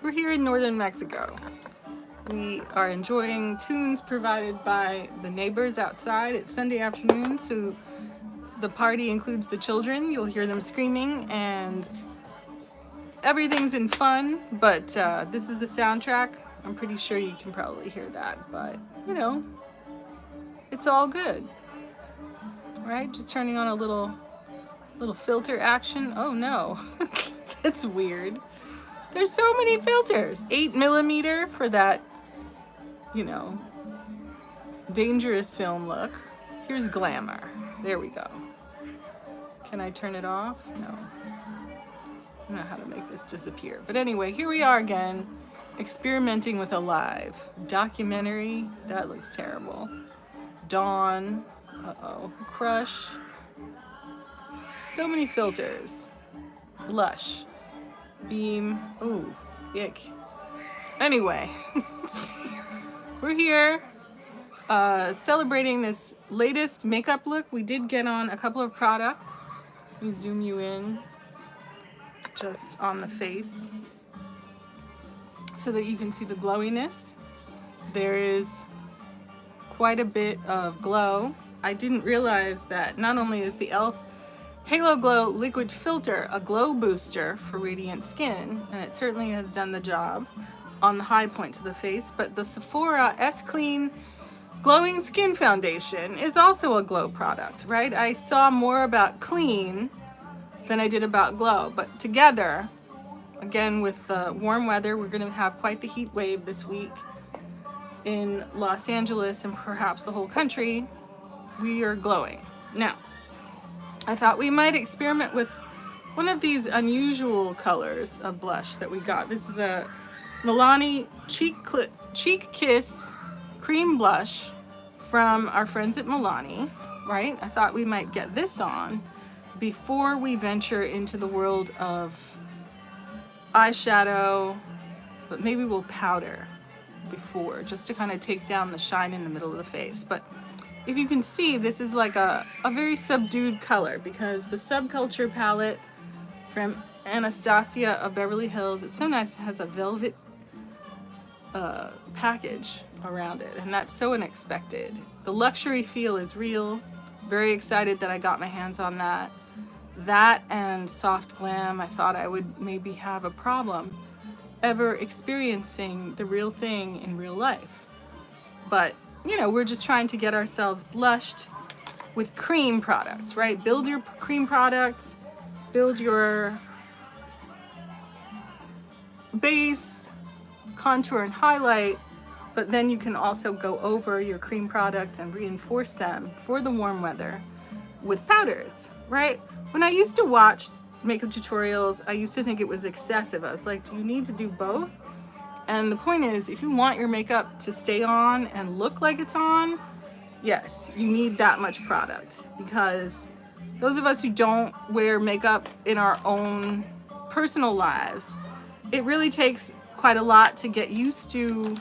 We're here in northern Mexico. We are enjoying tunes provided by the neighbors outside. It's Sunday afternoon, so the party includes the children. You'll hear them screaming and everything's in fun, but this is the soundtrack. I'm pretty sure you can probably hear that, but you know, it's all good. Right? Just turning on a little filter action. Oh no, that's weird. There's so many filters. 8mm for that, you know, dangerous film look. Here's glamour. There we go. Can I turn it off? No. I don't know how to make this disappear. But anyway, here we are again, experimenting with a live documentary. That looks terrible. Dawn. Uh-oh. Crush. So many filters. Blush. Beam. Ooh, ick. Anyway, we're here celebrating this latest makeup look. We did get on a couple of products. Let me zoom you in just on the face so that you can see the glowiness. There is quite a bit of glow. I didn't realize that not only is the ELF Halo Glow Liquid Filter a glow booster for radiant skin, and it certainly has done the job on the high points of the face, but the Sephora S-Clean Glowing Skin Foundation is also a glow product, right? I saw more about clean than I did about glow, but together, again with the warm weather, we're going to have quite the heat wave this week in Los Angeles and perhaps the whole country. We are glowing. Now, I thought we might experiment with one of these unusual colors of blush that we got. This is a Milani Cheek Kiss Cream Blush from our friends at Milani, right? I thought we might get this on before we venture into the world of eyeshadow, but maybe we'll powder before, just to kind of take down the shine in the middle of the face. But if you can see, this is like a very subdued color because the Subculture palette from Anastasia of Beverly Hills, it's so nice, it has a velvet package around it, and that's so unexpected. The luxury feel is real. Very excited that I got my hands on that. That and soft glam, I thought I would maybe have a problem ever experiencing the real thing in real life. But you know, we're just trying to get ourselves blushed with cream products, right? Build your cream products, build your base, contour and highlight, but then you can also go over your cream products and reinforce them for the warm weather with powders, right? When I used to watch makeup tutorials, I used to think it was excessive. I was like, do you need to do both? And the point is, if you want your makeup to stay on and look like it's on, yes, you need that much product, because those of us who don't wear makeup in our own personal lives, it really takes quite a lot to get used to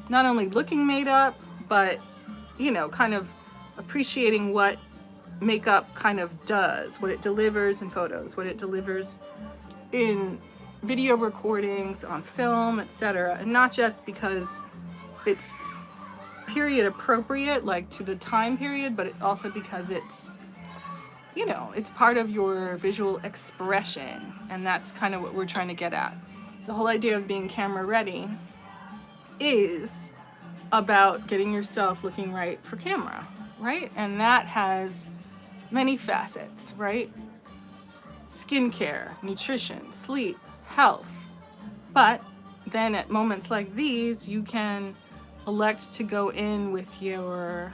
not only looking made up, but, you know, kind of appreciating what makeup kind of does, what it delivers in photos, what it delivers in video recordings, on film, etc. And not just because it's period appropriate, like to the time period, but also because it's, you know, it's part of your visual expression. And that's kind of what we're trying to get at. The whole idea of being camera ready is about getting yourself looking right for camera, right? And that has many facets, right? Skincare, nutrition, sleep, health. But then at moments like these, you can elect to go in with your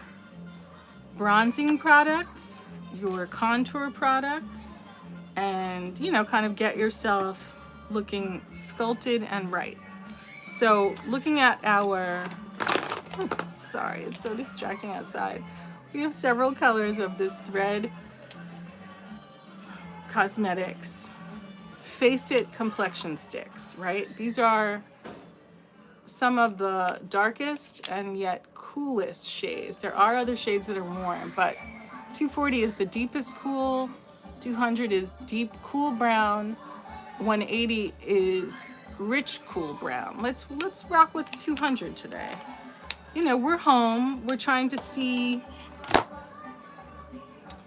bronzing products, your contour products, and, you know, kind of get yourself looking sculpted and right. So looking at our, sorry, it's so distracting outside. We have several colors of this Thread Cosmetics Face It complexion sticks, right? These are some of the darkest and yet coolest shades. There are other shades that are warm, but 240 is the deepest cool, 200 is deep cool brown, 180 is rich cool brown. Let's rock with 200 today. You know, we're home. We're trying to see,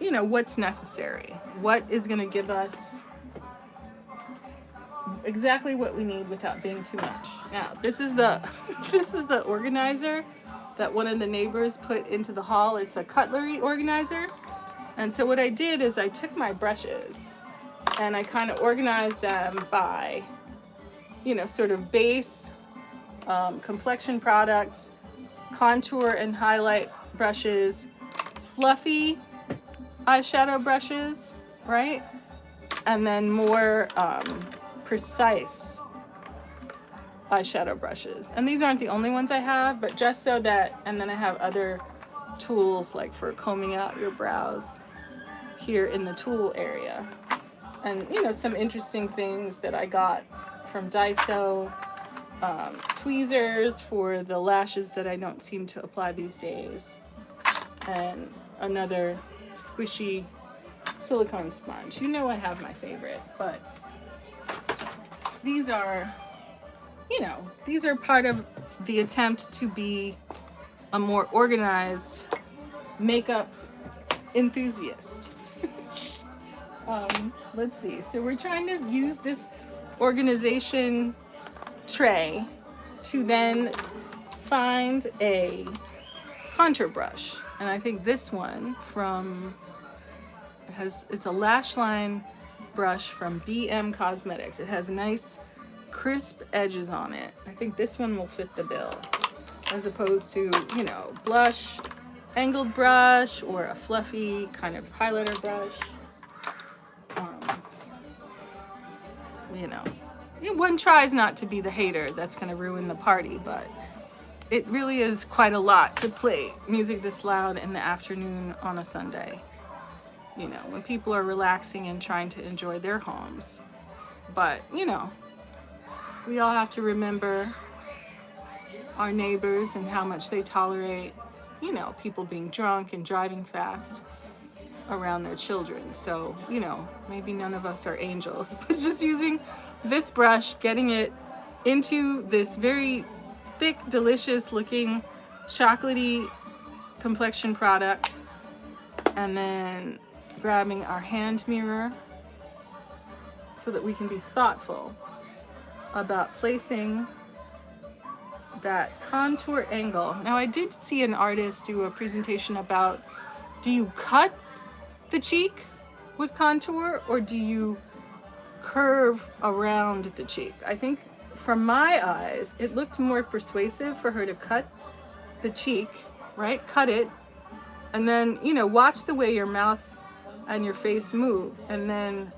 you know, what's necessary. What is going to give us exactly what we need without being too much. Now, this is the this is the organizer that one of the neighbors put into the hall. It's a cutlery organizer. And so what I did is I took my brushes and I kind of organized them by, you know, sort of base, complexion products, contour and highlight brushes, fluffy eyeshadow brushes, right? And then more precise eyeshadow brushes. And these aren't the only ones I have, but just so that, and then I have other tools like for combing out your brows here in the tool area. And, you know, some interesting things that I got from Daiso, tweezers for the lashes that I don't seem to apply these days, and another squishy silicone sponge. You know I have my favorite, but these are, you know, these are part of the attempt to be a more organized makeup enthusiast. Let's see. So we're trying to use this organization tray to then find a contour brush. And I think this one from, it's a lash line brush from BM Cosmetics. It has nice crisp edges on it. I think this one will fit the bill, as opposed to, you know, blush, angled brush, or a fluffy kind of highlighter brush. You know, one tries not to be the hater that's going to ruin the party, but it really is quite a lot to play music this loud in the afternoon on a Sunday, you know, when people are relaxing and trying to enjoy their homes. But, you know, we all have to remember our neighbors and how much they tolerate, you know, people being drunk and driving fast around their children. So, you know, maybe none of us are angels, but just using this brush, getting it into this very thick, delicious looking chocolatey complexion product, and then grabbing our hand mirror so that we can be thoughtful about placing that contour angle. Now, I did see an artist do a presentation about, do you cut the cheek with contour or do you curve around the cheek? I think from my eyes, it looked more persuasive for her to cut the cheek, right? Cut it, and then, you know, watch the way your mouth and your face move, and then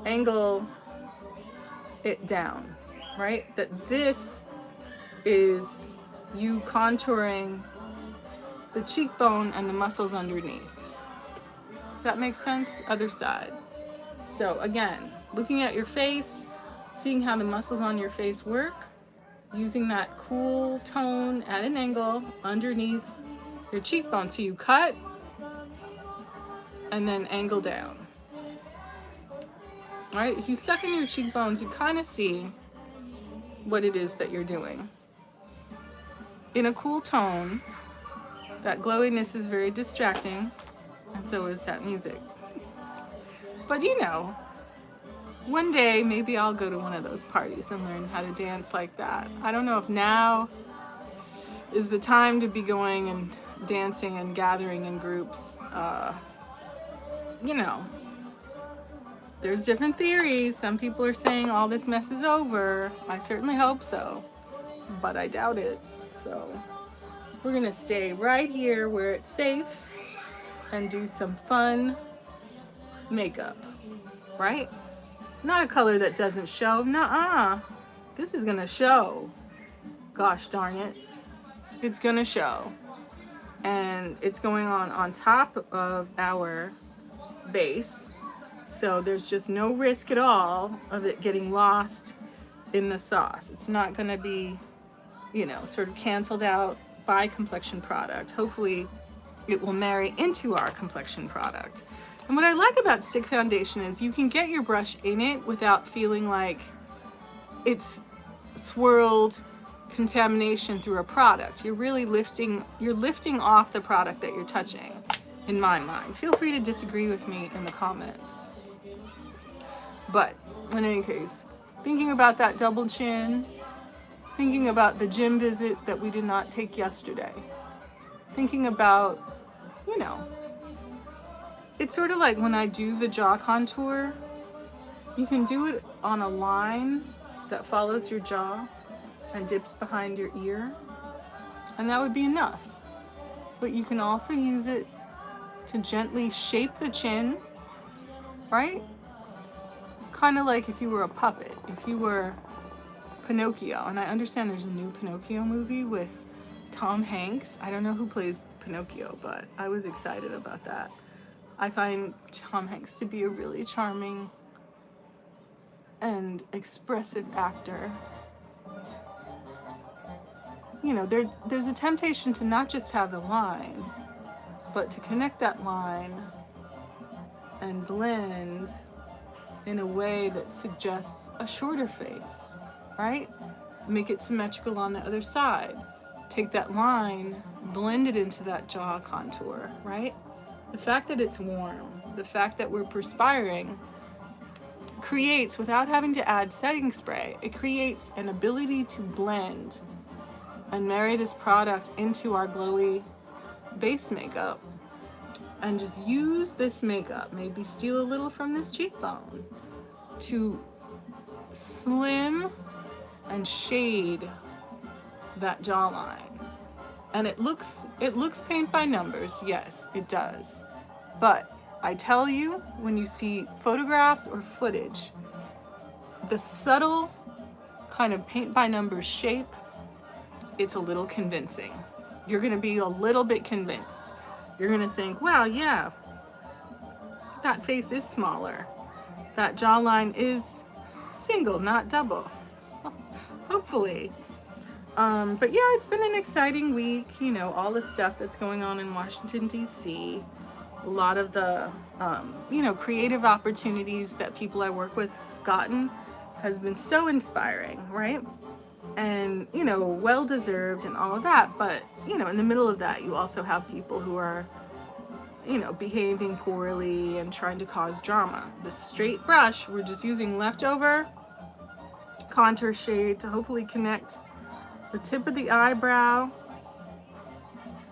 angle it down, right? That this is you contouring the cheekbone and the muscles underneath. Does that make sense? Other side. So again, looking at your face, seeing how the muscles on your face work, using that cool tone at an angle underneath your cheekbone. So you cut and then angle down. All right? If you suck in your cheekbones, you kind of see what it is that you're doing. In a cool tone, that glowiness is very distracting, and so is that music. But you know, one day maybe I'll go to one of those parties and learn how to dance like that. I don't know if now is the time to be going and dancing and gathering in groups. You know, there's different theories. Some people are saying all this mess is over. I certainly hope so, but I doubt it. So we're gonna stay right here where it's safe and do some fun makeup, right? Not a color that doesn't show. Nuh-uh. This is gonna show. Gosh darn it. It's gonna show. And it's going on top of our base. So there's just no risk at all of it getting lost in the sauce. It's not gonna be, you know, sort of canceled out by complexion product. Hopefully it will marry into our complexion product. And what I like about stick foundation is you can get your brush in it without feeling like it's swirled contamination through a product. You're really lifting off the product that you're touching, in my mind. Feel free to disagree with me in the comments. But in any case, thinking about that double chin, thinking about the gym visit that we did not take yesterday, thinking about, you know, it's sort of like when I do the jaw contour, you can do it on a line that follows your jaw and dips behind your ear, and that would be enough. But you can also use it to gently shape the chin, right? Kind of like if you were a puppet, if you were Pinocchio. And I understand there's a new Pinocchio movie with Tom Hanks. I don't know who plays Pinocchio, but I was excited about that. I find Tom Hanks to be a really charming and expressive actor. You know, there's a temptation to not just have the line, but to connect that line and blend in a way that suggests a shorter face, right? Make it symmetrical on the other side. Take that line, blend it into that jaw contour, right? The fact that it's warm, the fact that we're perspiring creates, without having to add setting spray, it creates an ability to blend and marry this product into our glowy base makeup, and just use this makeup, maybe steal a little from this cheekbone, to slim and shade that jawline. And it looks paint by numbers, yes, it does. But I tell you, when you see photographs or footage, the subtle kind of paint by numbers shape, it's a little convincing. You're gonna be a little bit convinced. You're gonna think, wow, yeah, that face is smaller. That jawline is single, not double. Hopefully. But yeah, it's been an exciting week. You know, all the stuff that's going on in Washington, D.C. A lot of the, you know, creative opportunities that people I work with have gotten has been so inspiring, right? And, you know, well-deserved and all of that. But, you know, in the middle of that, you also have people who are, you know, behaving poorly and trying to cause drama. The straight brush, we're just using leftover contour shade to hopefully connect the tip of the eyebrow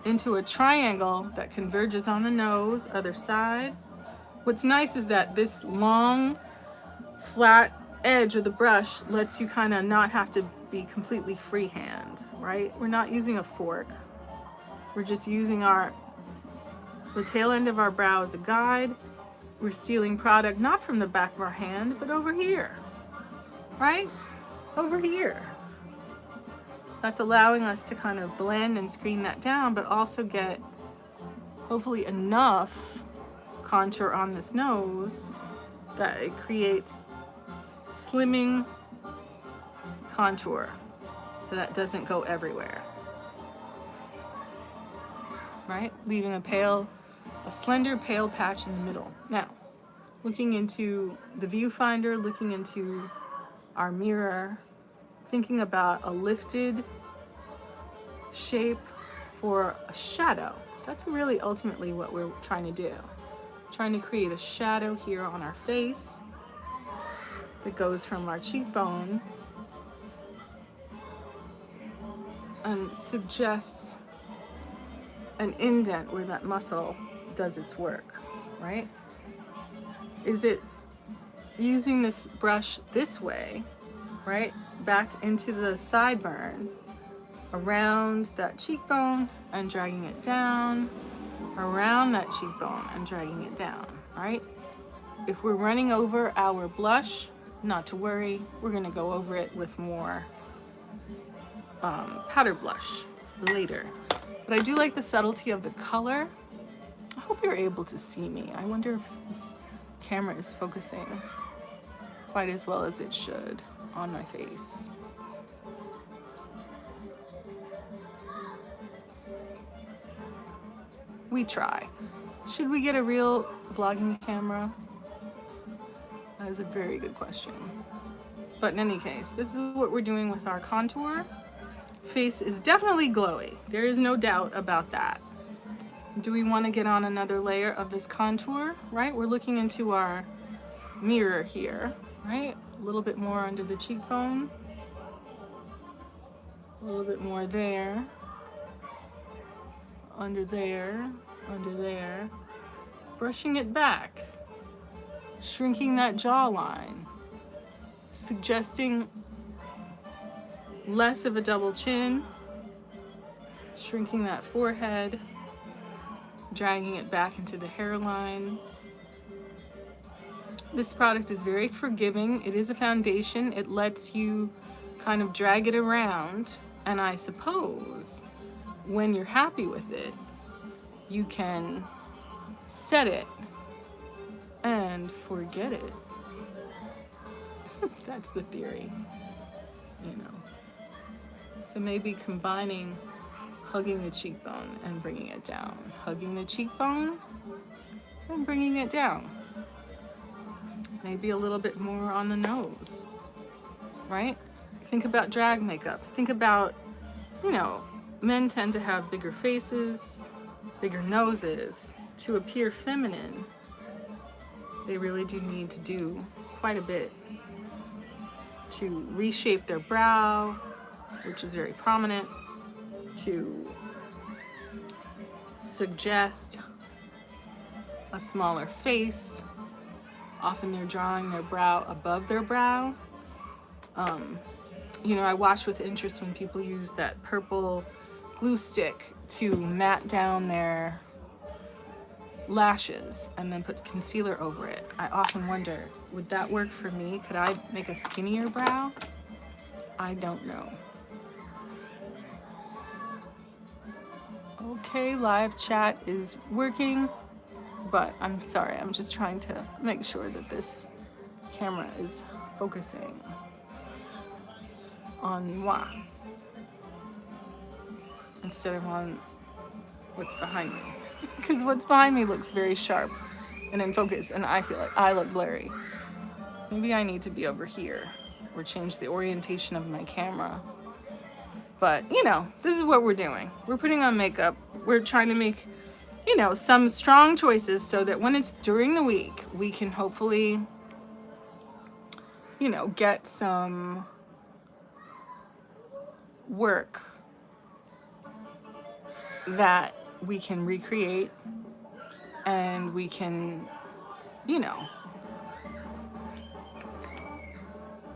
into a triangle that converges on the nose, other side. What's nice is that this long, flat edge of the brush lets you kind of not have to be completely freehand, right? We're not using a fork. We're just using the tail end of our brow as a guide. We're stealing product not from the back of our hand, but over here, right? Over here. That's allowing us to kind of blend and screen that down, but also get hopefully enough contour on this nose that it creates slimming contour that doesn't go everywhere, right? Leaving a slender pale patch in the middle. Now, looking into the viewfinder, looking into our mirror, thinking about a lifted shape for a shadow. That's really ultimately what we're trying to do. Trying to create a shadow here on our face that goes from our cheekbone and suggests an indent where that muscle does its work, right? Is it using this brush this way, right? Back into the sideburn, around that cheekbone and dragging it down, around that cheekbone and dragging it down, right? If we're running over our blush, not to worry, we're gonna go over it with more powder blush later. But I do like the subtlety of the color. I hope you're able to see me. I wonder if this camera is focusing quite as well as it should on my face. We try. Should we get a real vlogging camera? That is a very good question. But in any case, this is what we're doing with our contour. Face is definitely glowy. There is no doubt about that. Do we want to get on another layer of this contour, right? We're looking into our mirror here, right? A little bit more under the cheekbone. A little bit more there. Under there, under there. Brushing it back. Shrinking that jawline. Suggesting less of a double chin. Shrinking that forehead. Dragging it back into the hairline. This product is very forgiving. It is a foundation. It lets you kind of drag it around. And I suppose when you're happy with it, you can set it and forget it. That's the theory, you know. So maybe combining hugging the cheekbone and bringing it down. Hugging the cheekbone and bringing it down. Maybe a little bit more on the nose, right? Think about drag makeup. Think about, you know, men tend to have bigger faces, bigger noses. To appear feminine, they really do need to do quite a bit to reshape their brow, which is very prominent, to suggest a smaller face. Often they're drawing their brow above their brow. You know, I watch with interest when people use that purple glue stick to mat down their lashes and then put concealer over it. I often wonder, would that work for me? Could I make a skinnier brow? I don't know. Okay, live chat is working, but I'm sorry, I'm just trying to make sure that this camera is focusing on moi instead of on what's behind me. Because what's behind me looks very sharp and in focus, and I feel like I look blurry. Maybe I need to be over here or change the orientation of my camera. But, you know, this is what we're doing. We're putting on makeup. We're trying to make, you know, some strong choices so that when it's during the week, we can hopefully, you know, get some work that we can recreate and we can, you know,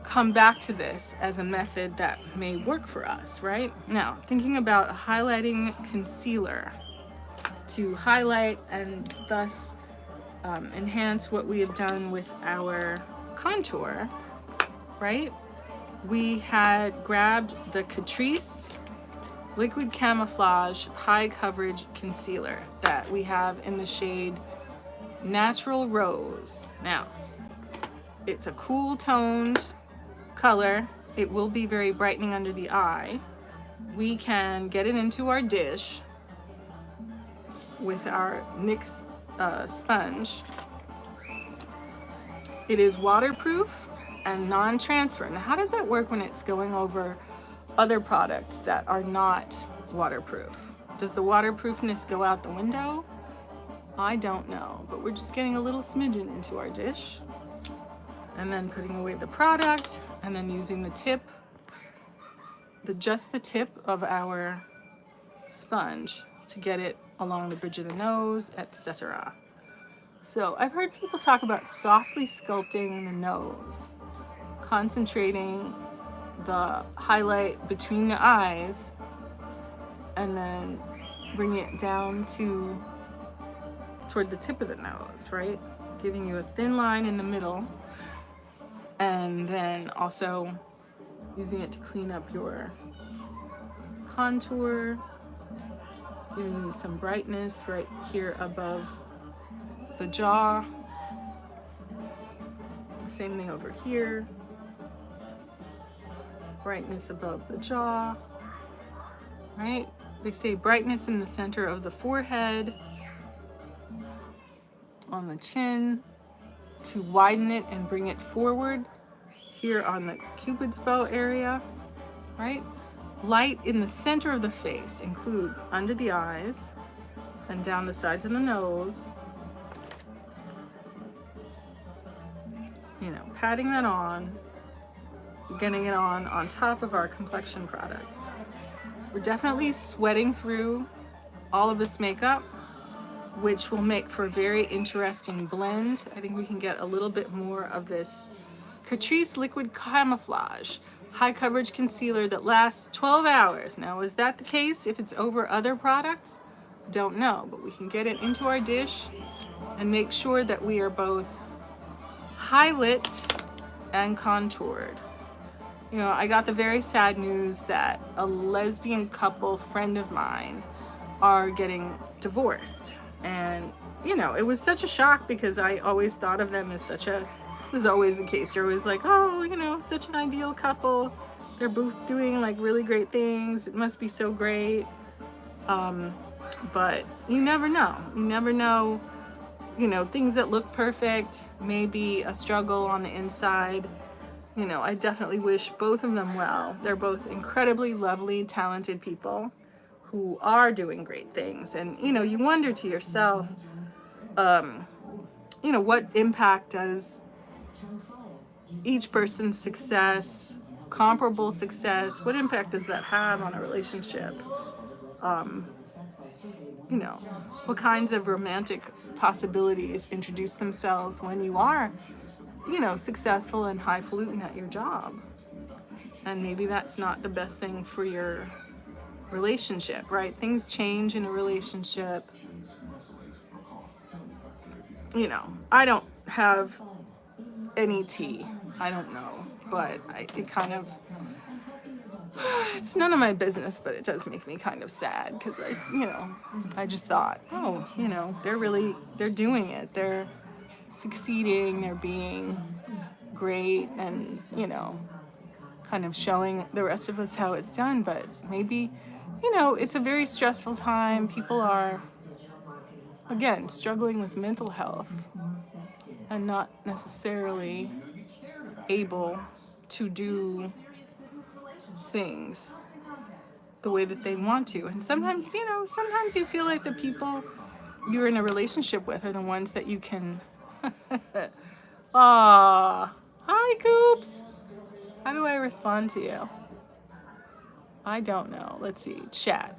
come back to this as a method that may work for us, right? Now, thinking about highlighting concealer to highlight and thus enhance what we have done with our contour, right? We had grabbed the Catrice Liquid Camouflage High Coverage Concealer that we have in the shade Natural Rose. Now, it's a cool toned color. It will be very brightening under the eye. We can get it into our dish with our NYX sponge. It is waterproof and non-transfer. Now, how does that work when it's going over other products that are not waterproof? Does the waterproofness go out the window? I don't know, but we're just getting a little smidgen into our dish and then putting away the product and then using the tip, just the tip of our sponge to get it along the bridge of the nose, etc. So I've heard people talk about softly sculpting the nose, concentrating the highlight between the eyes and then bringing it down toward the tip of the nose, right? Giving you a thin line in the middle and then also using it to clean up your contour, giving you some brightness right here above the jaw. Same thing over here. Brightness above the jaw, right? They say brightness in the center of the forehead, on the chin, to widen it and bring it forward here on the Cupid's bow area, right? Light in the center of the face includes under the eyes and down the sides of the nose. You know, patting that on, getting it on top of our complexion products. We're definitely sweating through all of this makeup, which will make for a very interesting blend. I think we can get a little bit more of this Catrice Liquid Camouflage high coverage concealer that lasts 12 hours. Now, is that the case if it's over other products? Don't know, but we can get it into our dish and make sure that we are both highlit and contoured. You know, I got the very sad news that a lesbian couple friend of mine are getting divorced. And, you know, it was such a shock because I always thought of them as such a, this is always the case. You're always like, oh, you know, such an ideal couple. They're both doing like really great things. It must be so great. But you never know. You never know, you know, things that look perfect may be a struggle on the inside. You know, I definitely wish both of them well. They're both incredibly lovely, talented people who are doing great things. And, you know, you wonder to yourself, you know, what impact does each person's success, comparable success, what impact does that have on a relationship? You know, what kinds of romantic possibilities introduce themselves when you are, you know, successful and highfalutin at your job. And maybe that's not the best thing for your relationship, right? Things change in a relationship. You know, I don't have any tea. I don't know, but it kind of, it's none of my business, but it does make me kind of sad because you know, I just thought, oh, you know, they're doing it. They're succeeding. They're being great and, you know, kind of showing the rest of us how it's done. But maybe, you know, it's a very stressful time. People are, again, struggling with mental health and not necessarily able to do things the way that they want to. And sometimes, you know, sometimes you feel like the people you're in a relationship with are the ones that you can ah, hi Coops. How do I respond to you? I don't know. Let's see. Chat.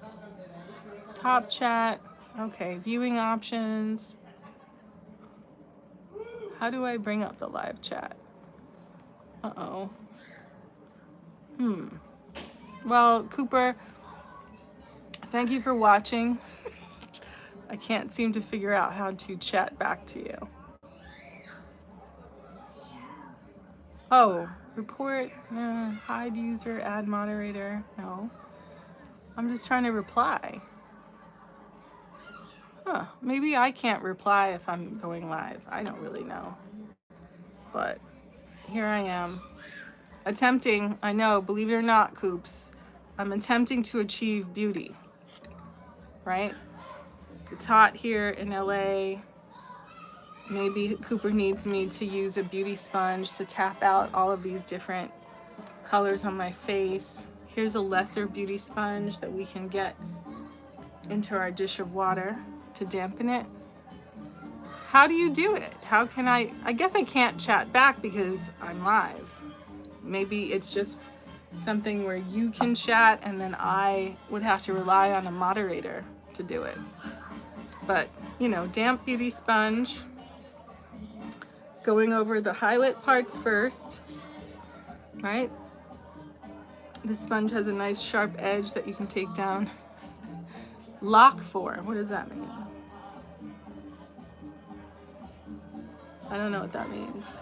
Top chat. Okay, viewing options. How do I bring up the live chat? Uh-oh. Well, Cooper, thank you for watching. I can't seem to figure out how to chat back to you. Oh, report, hide user, add moderator. No, I'm just trying to reply. Huh, maybe I can't reply if I'm going live. I don't really know. But here I am. Attempting, I know, believe it or not, Coops, I'm attempting to achieve beauty, right? It's hot here in LA. Maybe Cooper needs me to use a beauty sponge to tap out all of these different colors on my face. Here's a lesser beauty sponge that we can get into our dish of water to dampen it. How do you do it? How can I guess I can't chat back because I'm live. Maybe it's just something where you can chat and then I would have to rely on a moderator to do it. But, you know, damp beauty sponge, going over the highlight parts first, right? The sponge has a nice sharp edge that you can take down. Lock for, what does that mean? I don't know what that means.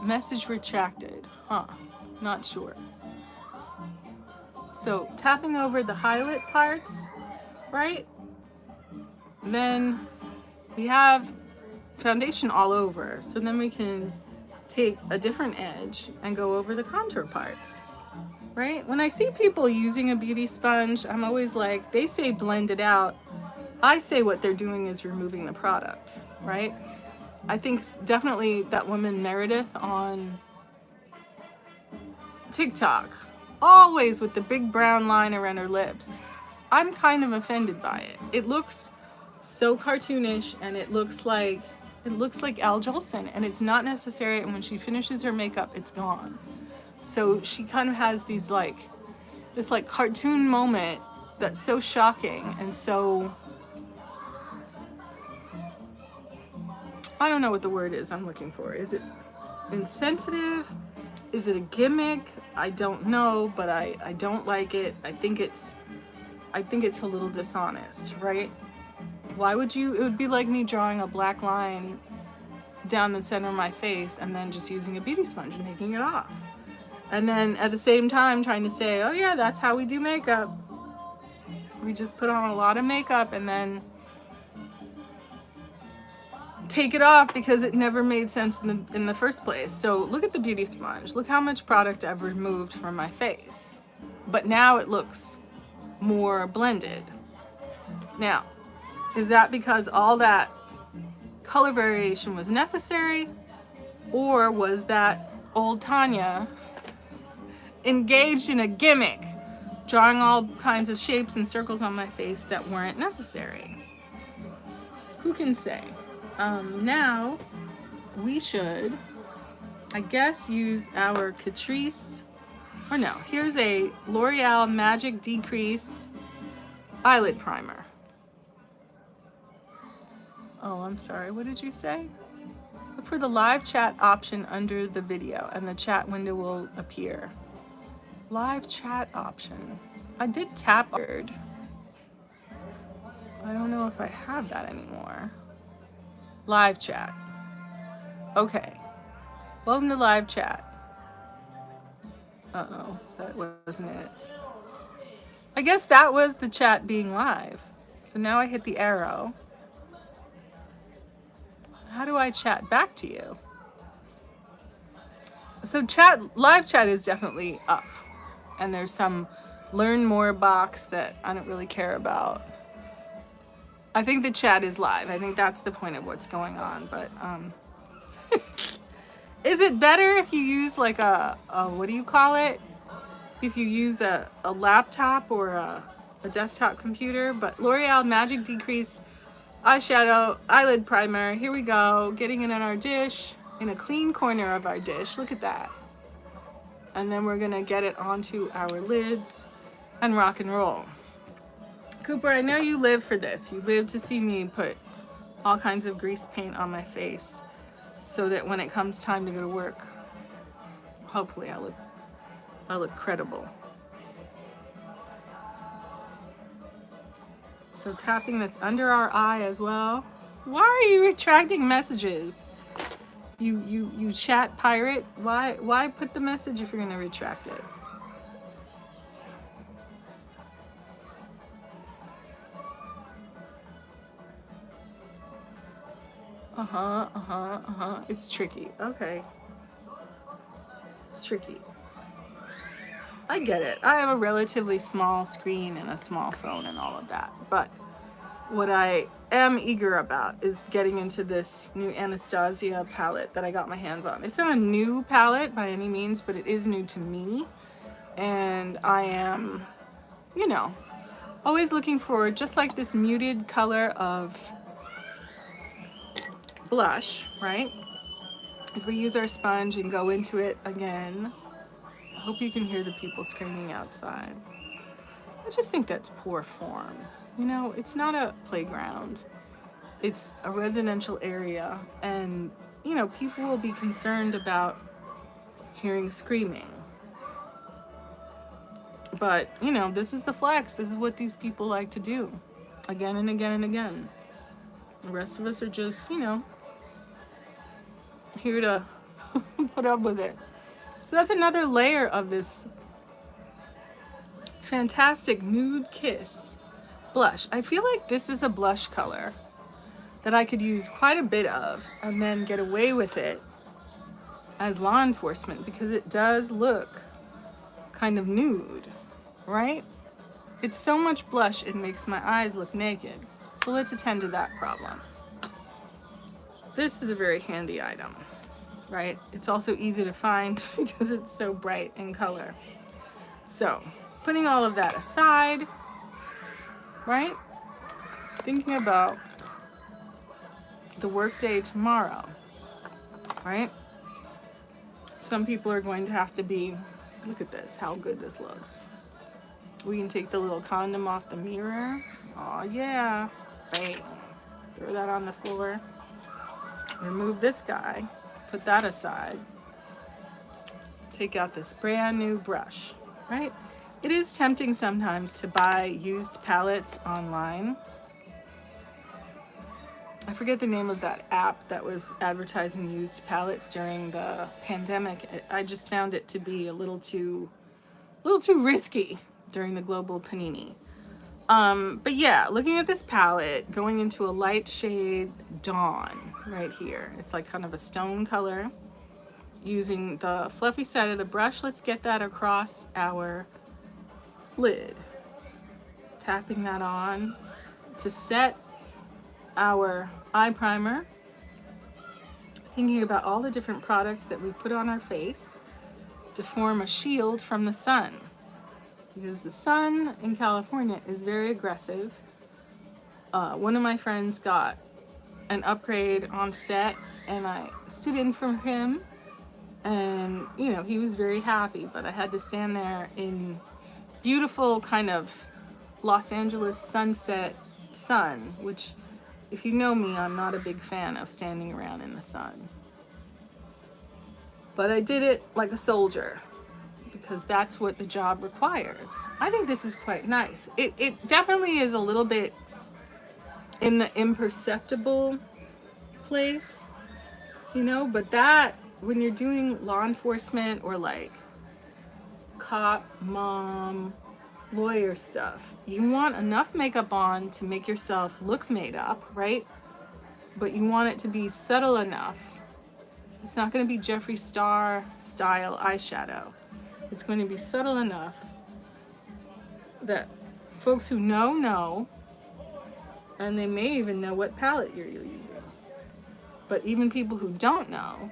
Message retracted, not sure. So tapping over the highlight parts, right? Then we have foundation all over. So then we can take a different edge and go over the contour parts, right? When I see people using a beauty sponge, I'm always like, they say blend it out. I say what they're doing is removing the product, right? I think definitely that woman Meredith on TikTok, always with the big brown line around her lips. I'm kind of offended by it. It looks so cartoonish, and it looks like Al Jolson, and it's not necessary, and when she finishes her makeup, it's gone. So she kind of has these this cartoon moment that's so shocking and so, I don't know what the word is I'm looking for. Is it insensitive? Is it a gimmick? I don't know, but I don't like it. I think it's a little dishonest, right? Why would you? It would be like me drawing a black line down the center of my face and then just using a beauty sponge and taking it off. And then at the same time trying to say, oh yeah, that's how we do makeup. We just put on a lot of makeup and then take it off because it never made sense in the first place. So look at the beauty sponge. Look how much product I've removed from my face. But now it looks more blended. Now, is that because all that color variation was necessary? Or was that old Tanya engaged in a gimmick, drawing all kinds of shapes and circles on my face that weren't necessary? Who can say? Now we should, I guess, use our Catrice, or no, here's a L'Oreal Magic Decrease eyelid primer. Oh, I'm sorry, what did you say? Look for the live chat option under the video and the chat window will appear. Live chat option. I did tap word. I don't know if I have that anymore. Live chat. Okay. Welcome to live chat. Uh-oh, that wasn't it. I guess that was the chat being live. So now I hit the arrow. How do I chat back to you? So live chat is definitely up. And there's some learn more box that I don't really care about. I think the chat is live. I think that's the point of what's going on. But is it better if you use like a what do you call it? If you use a laptop or a desktop computer? But L'Oreal Magic Decrease eyeshadow eyelid primer. Here we go. Getting it in our dish, in a clean corner of our dish. Look at that. And then we're gonna get it onto our lids and rock and roll. Cooper, I know you live for this. You live to see me put all kinds of grease paint on my face so that when it comes time to go to work, hopefully I look credible. So tapping this under our eye as well. Why are you retracting messages? You chat pirate? Why put the message if you're gonna retract it? It's tricky. Okay. It's tricky. I get it. I have a relatively small screen and a small phone and all of that. But what I am eager about is getting into this new Anastasia palette that I got my hands on. It's not a new palette by any means, but it is new to me. And I am, you know, always looking for just like this muted color of blush, right? If we use our sponge and go into it again, I hope you can hear the people screaming outside. I just think that's poor form. You know, it's not a playground. It's a residential area, and, you know, people will be concerned about hearing screaming. But, you know, this is the flex. This is what these people like to do again and again and again. The rest of us are just, you know, here to put up with it. So that's another layer of this fantastic Nude Kiss blush. I feel like this is a blush color that I could use quite a bit of and then get away with it as law enforcement because it does look kind of nude, right? It's so much blush it makes my eyes look naked. So let's attend to that problem. this is a very handy item, right? It's also easy to find because it's so bright in color. So, putting all of that aside, right? Thinking about the workday tomorrow, right? Some people are going to have to be, look at this, how good this looks. We can take the little condom off the mirror. Oh yeah, bang. Throw that on the floor. Remove this guy, put that aside. Take out this brand new brush, right? It is tempting sometimes to buy used palettes online. I forget the name of that app that was advertising used palettes during the pandemic. I just found it to be a little too risky during the global panini. But yeah, looking at this palette, going into a light shade Dawn right here. It's like kind of a stone color. Using the fluffy side of the brush, let's get that across our lid. Tapping that on to set our eye primer. Thinking about all the different products that we put on our face to form a shield from the sun. Because the sun in California is very aggressive. One of my friends got an upgrade on set and I stood in for him, and you know, he was very happy, but I had to stand there in beautiful kind of Los Angeles sunset sun, which if you know me, I'm not a big fan of standing around in the sun. But I did it like a soldier, because that's what the job requires. I think this is quite nice. It definitely is a little bit in the imperceptible place, you know, but that, when you're doing law enforcement or like cop, mom, lawyer stuff, you want enough makeup on to make yourself look made up, right? But you want it to be subtle enough. It's not going to be Jeffree Star style eyeshadow. It's going to be subtle enough that folks who know, and they may even know what palette you're using. But even people who don't know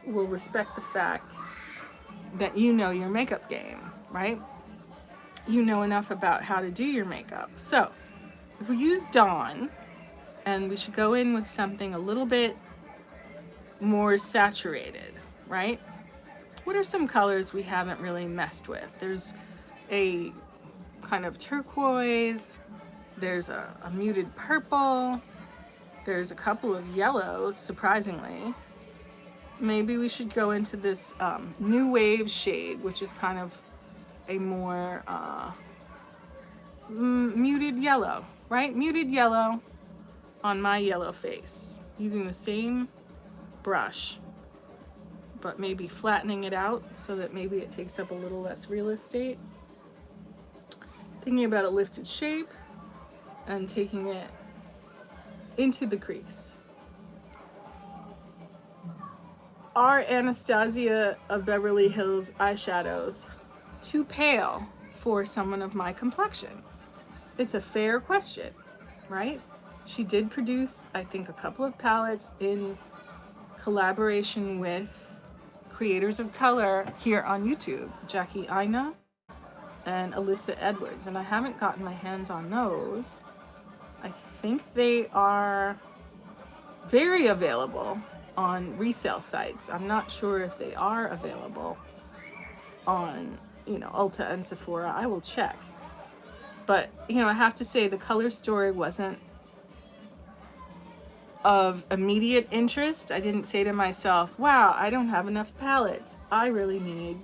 will respect the fact that you know your makeup game, right? You know enough about how to do your makeup. So if we use Dawn, and we should go in with something a little bit more saturated, right? What are some colors we haven't really messed with? There's a kind of turquoise, there's a muted purple, there's a couple of yellows, surprisingly. Maybe we should go into this new wave shade, which is kind of a more muted yellow, right? Muted yellow on my yellow face, using the same brush, but maybe flattening it out so that maybe it takes up a little less real estate. Thinking about a lifted shape and taking it into the crease. Are Anastasia of Beverly Hills eyeshadows too pale for someone of my complexion? It's a fair question, right? She did produce, I think, a couple of palettes in collaboration with creators of color here on YouTube, Jackie Aina and Alyssa Edwards, and I haven't gotten my hands on those. I think they are very available on resale sites. I'm not sure if they are available on, you know, Ulta and Sephora. I will check. But, you know, I have to say the color story wasn't of immediate interest. I didn't say to myself, wow, I don't have enough palettes. I really need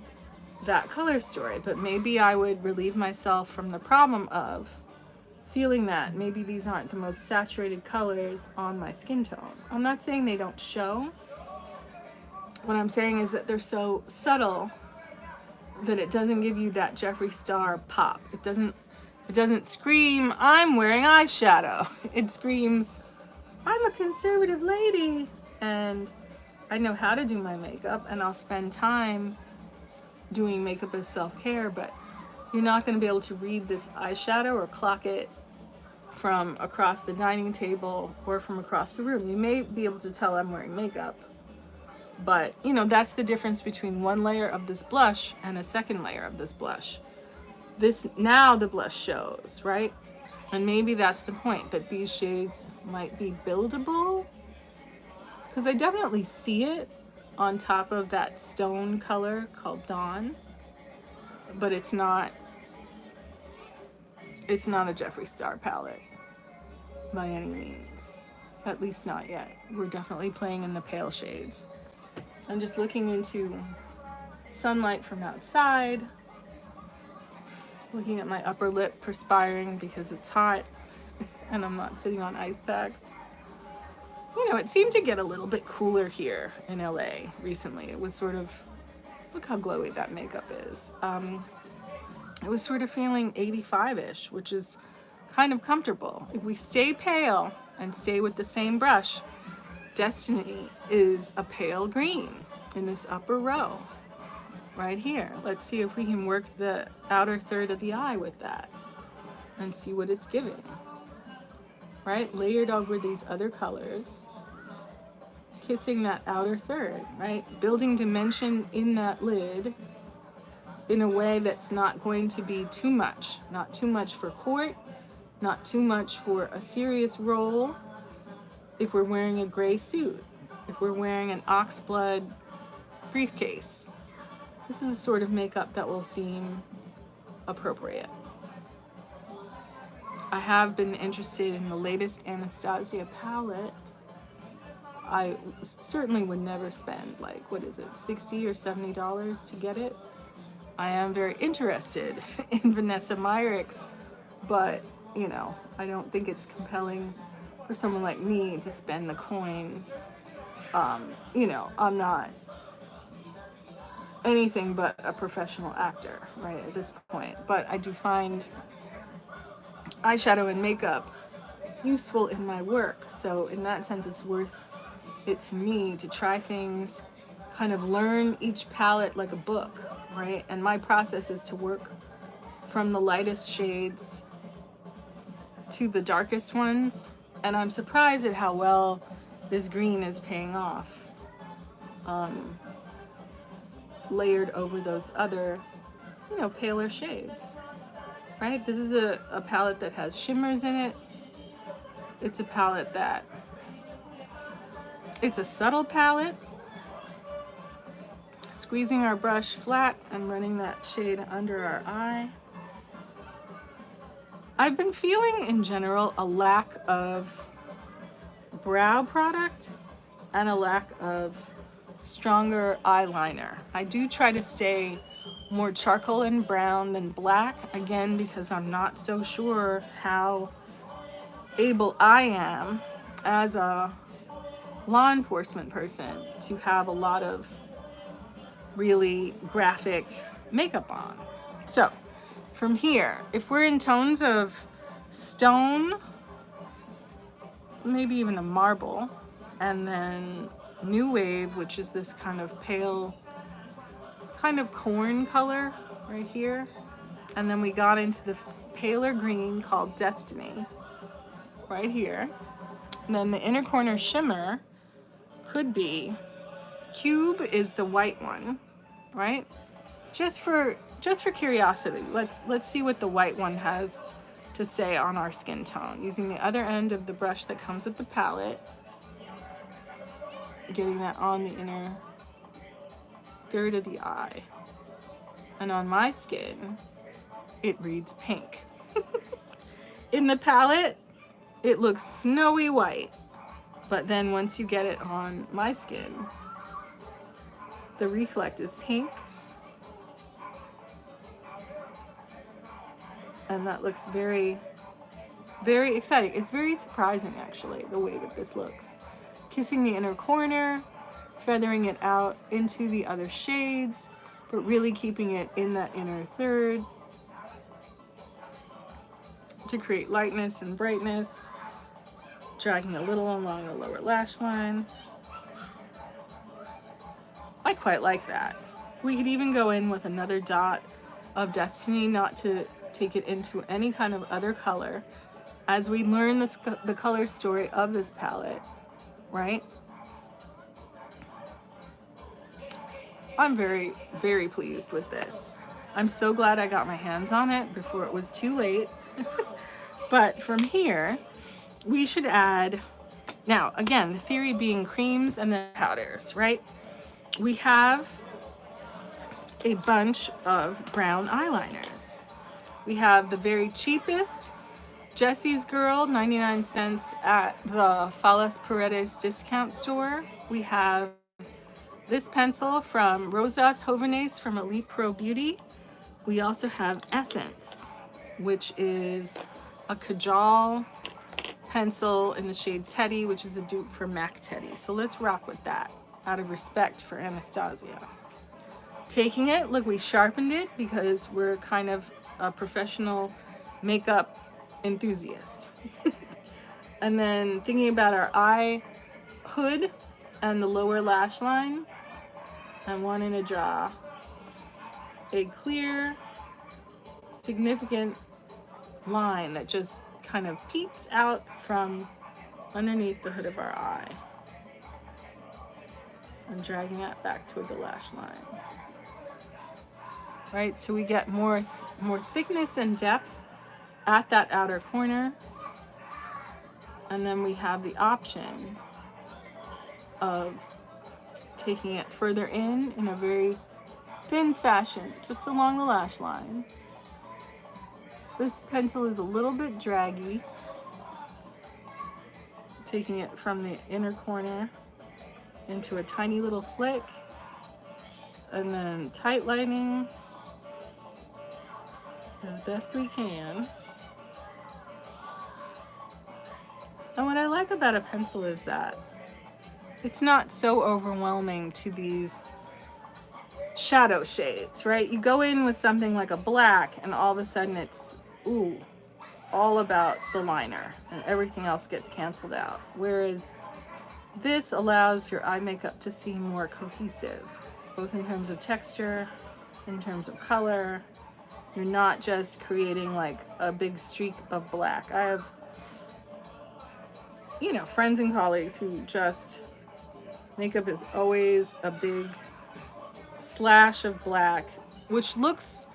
that color story. But maybe I would relieve myself from the problem of feeling that maybe these aren't the most saturated colors on my skin tone. I'm not saying they don't show. What I'm saying is that they're so subtle that it doesn't give you that Jeffree Star pop. It doesn't scream, I'm wearing eyeshadow. It screams, I'm a conservative lady and I know how to do my makeup, and I'll spend time doing makeup as self-care, but you're not going to be able to read this eyeshadow or clock it from across the dining table or from across the room. You may be able to tell I'm wearing makeup, but you know, that's the difference between one layer of this blush and a second layer of this blush. This, now the blush shows, right? And maybe that's the point, that these shades might be buildable, because I definitely see it on top of that stone color called Dawn, but it's not a Jeffree Star palette by any means, at least not yet. We're definitely playing in the pale shades. I'm just looking into sunlight from outside, looking at my upper lip perspiring because it's hot and I'm not sitting on ice packs. You know, it seemed to get a little bit cooler here in LA recently. It was sort of, look how glowy that makeup is. It was sort of feeling 85-ish, which is kind of comfortable. If we stay pale and stay with the same brush, Destiny is a pale green in this upper row right here. Let's see if we can work the outer third of the eye with that and see what it's giving. Right? Layered over these other colors, kissing that outer third, right? Building dimension in that lid in a way that's not going to be too much. Not too much for court, not too much for a serious role. If we're wearing a gray suit, if we're wearing an oxblood briefcase, this is the sort of makeup that will seem appropriate. I have been interested in the latest Anastasia palette. I certainly would never spend, like, what is it, $60 or $70 to get it. I am very interested in Vanessa Meyrick's, but, you know, I don't think it's compelling for someone like me to spend the coin. You know, I'm not anything but a professional actor, right, at this point. But I do find eyeshadow and makeup useful in my work. So in that sense, it's worth it to me to try things, kind of learn each palette like a book, right? And my process is to work from the lightest shades to the darkest ones. And I'm surprised at how well this green is paying off. Layered over those other, you know, paler shades, right? This is a palette that has shimmers in it. It's a palette that, it's a subtle palette. Squeezing our brush flat and running that shade under our eye. I've been feeling in general a lack of brow product and a lack of stronger eyeliner. I do try to stay more charcoal and brown than black, again, because I'm not so sure how able I am as a law enforcement person to have a lot of really graphic makeup on. So from here, if we're in tones of stone, maybe even a marble, and then New Wave, which is this kind of pale, kind of corn color right here. And then we got into the paler green called Destiny right here. And then the inner corner shimmer could be, Cube is the white one, right? Just for curiosity, let's see what the white one has to say on our skin tone. Using the other end of the brush that comes with the palette, getting that on the inner third of the eye. And on my skin, it reads pink. In the palette, it looks snowy white. But then once you get it on my skin, the reflect is pink. And that looks very, very exciting. It's very surprising, actually, the way that this looks. Kissing the inner corner, feathering it out into the other shades, but really keeping it in that inner third to create lightness and brightness. Dragging a little along the lower lash line. I quite like that. We could even go in with another dot of Destiny, not to take it into any kind of other color, as we learn the color story of this palette, right? I'm very, very pleased with this. I'm so glad I got my hands on it before it was too late. But from here, we should add, now again, the theory being creams and then powders, right? We have a bunch of brown eyeliners. We have the very cheapest Jessie's Girl, 99 cents at the Fallas Paredes discount store. We have this pencil from Rosas Jóvenes from Elite Pro Beauty. We also have Essence, which is a Kajal pencil in the shade Teddy, which is a dupe for MAC Teddy. So let's rock with that out of respect for Anastasia. Taking it, look, we sharpened it because we're kind of a professional makeup enthusiast. And then thinking about our eye hood and the lower lash line, and wanting to draw a clear, significant line that just kind of peeps out from underneath the hood of our eye. And dragging that back toward the lash line. Right, so we get more thickness and depth at that outer corner. And then we have the option of taking it further in a very thin fashion, just along the lash line. This pencil is a little bit draggy. Taking it from the inner corner into a tiny little flick, and then tight lining as best we can. And what I like about a pencil is that it's not so overwhelming to these shadow shades, right? You go in with something like a black and all of a sudden it's, ooh, all about the liner and everything else gets canceled out. Whereas this allows your eye makeup to seem more cohesive, both in terms of texture, in terms of color. You're not just creating like a big streak of black. I have, you know, friends and colleagues who just, makeup is always a big slash of black, which looks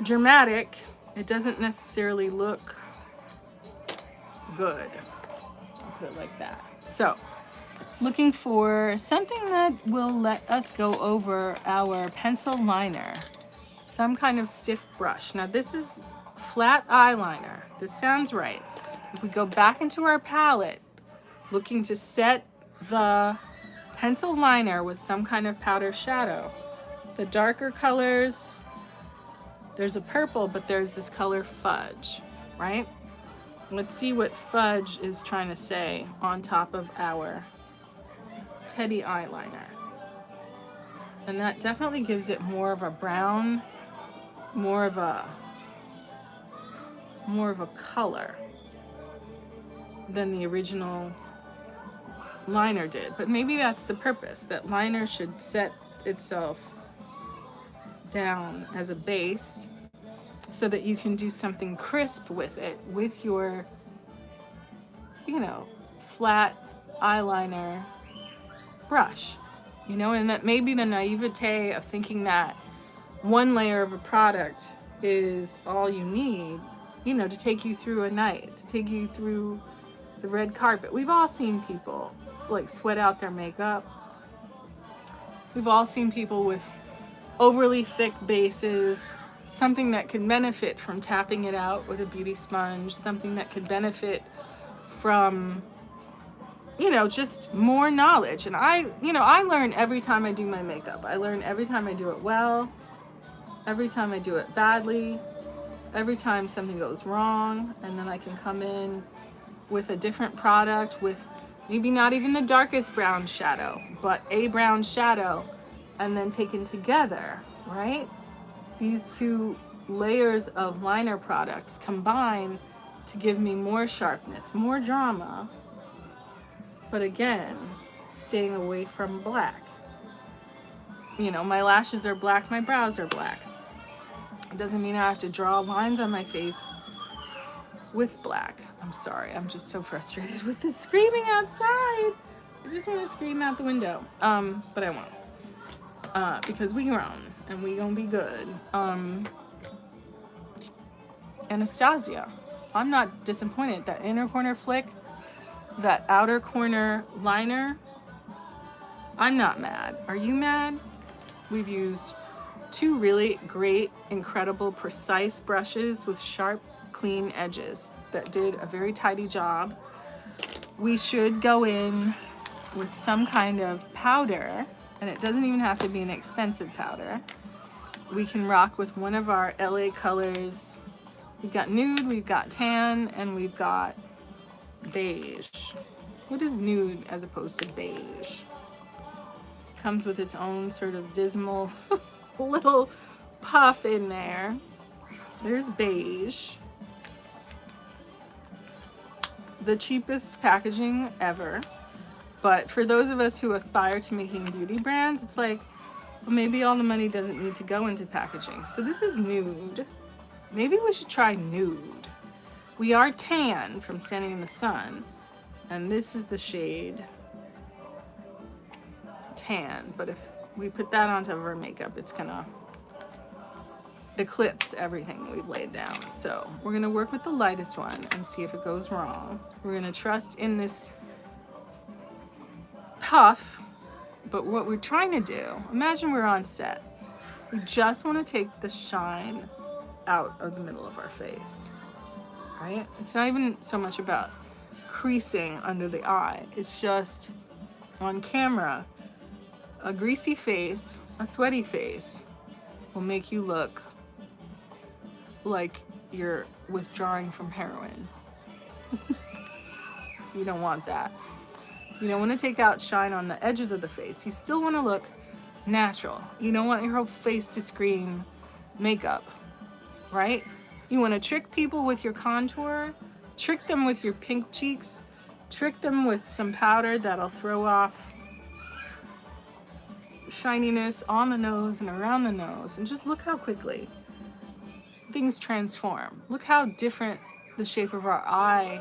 dramatic. It doesn't necessarily look good. I'll put it like that. So, looking for something that will let us go over our pencil liner. Some kind of stiff brush. Now this is flat eyeliner. This sounds right. If we go back into our palette, looking to set the pencil liner with some kind of powder shadow, the darker colors, there's a purple, but there's this color Fudge, right? Let's see what Fudge is trying to say on top of our Teddy eyeliner. And that definitely gives it more of a brown, more of a color than the original liner did. But maybe that's the purpose, that liner should set itself down as a base so that you can do something crisp with it with your, you know, flat eyeliner brush, you know. And that maybe the naivete of thinking that one layer of a product is all you need, you know, to take you through a night, to take you through the red carpet. We've all seen people like sweat out their makeup. We've all seen people with overly thick bases, something that could benefit from tapping it out with a beauty sponge, something that could benefit from, you know, just more knowledge. And I learn every time I do my makeup. I learn every time I do it well, every time I do it badly, every time something goes wrong, and then I can come in with a different product with maybe not even the darkest brown shadow, but a brown shadow, and then taken together, right? These two layers of liner products combine to give me more sharpness, more drama, but again, staying away from black. You know, my lashes are black, my brows are black. It doesn't mean I have to draw lines on my face with black. I'm sorry, I'm just so frustrated with this screaming outside. I just want to scream out the window, but I won't, because we grown and we gonna be good. Anastasia, I'm not disappointed. That inner corner flick, that outer corner liner, I'm not mad. Are you mad? We've used two really great, incredible, precise brushes with sharp, clean edges that did a very tidy job. We should go in with some kind of powder, and it doesn't even have to be an expensive powder. We can rock with one of our LA colors. We've got nude, we've got tan, and we've got beige. What is nude as opposed to beige? Comes with its own sort of dismal little puff in there. There's beige. The cheapest packaging ever. But for those of us who aspire to making beauty brands, it's like, well, maybe all the money doesn't need to go into packaging. So this is nude. Maybe we should try nude. We are tan from standing in the sun, and this is the shade tan, but if we put that on top of our makeup, it's gonna eclipse everything we've laid down. So we're gonna work with the lightest one and see if it goes wrong. We're gonna trust in this puff, but what we're trying to do, imagine we're on set. We just wanna take the shine out of the middle of our face, right? It's not even so much about creasing under the eye. It's just on camera, a greasy face, a sweaty face will make you look like you're withdrawing from heroin. So you don't want that. You don't want to take out shine on the edges of the face. You still want to look natural. You don't want your whole face to scream makeup, right? You want to trick people with your contour, trick them with your pink cheeks, trick them with some powder that'll throw off shininess on the nose and around the nose, and just look how quickly things transform. Look how different the shape of our eye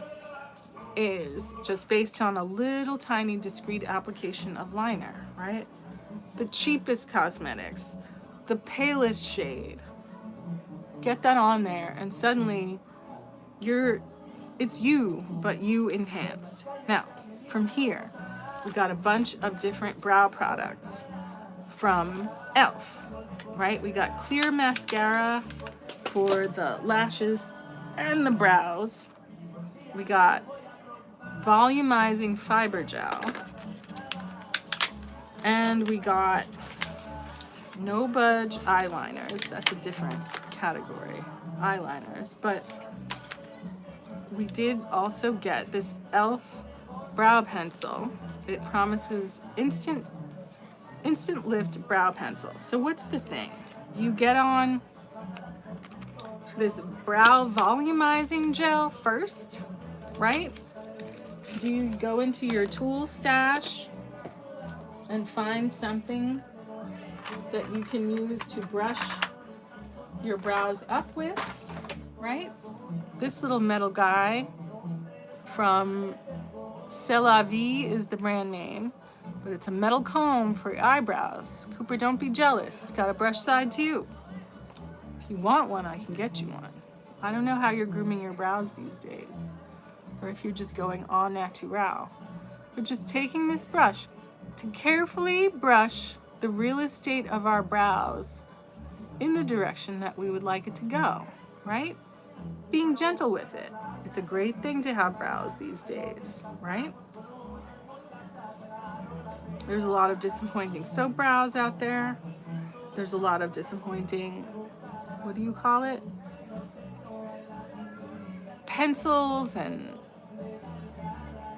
is just based on a little tiny discreet application of liner, right? The cheapest cosmetics, the palest shade, get that on there and suddenly it's you, but you enhanced. Now, from here, we got a bunch of different brow products from ELF, right? We got clear mascara for the lashes and the brows. We got volumizing fiber gel. And we got no budge eyeliners. That's a different category, eyeliners. But we did also get this ELF brow pencil. It promises instant lift brow pencil. So what's the thing? You get on this brow volumizing gel first, right? Do you go into your tool stash and find something that you can use to brush your brows up with, right? This little metal guy from C'est La Vie is the brand name, but it's a metal comb for your eyebrows. Cooper, don't be jealous. It's got a brush side too. If you want one, I can get you one. I don't know how you're grooming your brows these days, or if you're just going au naturel. But just taking this brush to carefully brush the real estate of our brows in the direction that we would like it to go, right? Being gentle with it. It's a great thing to have brows these days, right? There's a lot of disappointing soap brows out there. There's a lot of disappointing, what do you call it? Pencils and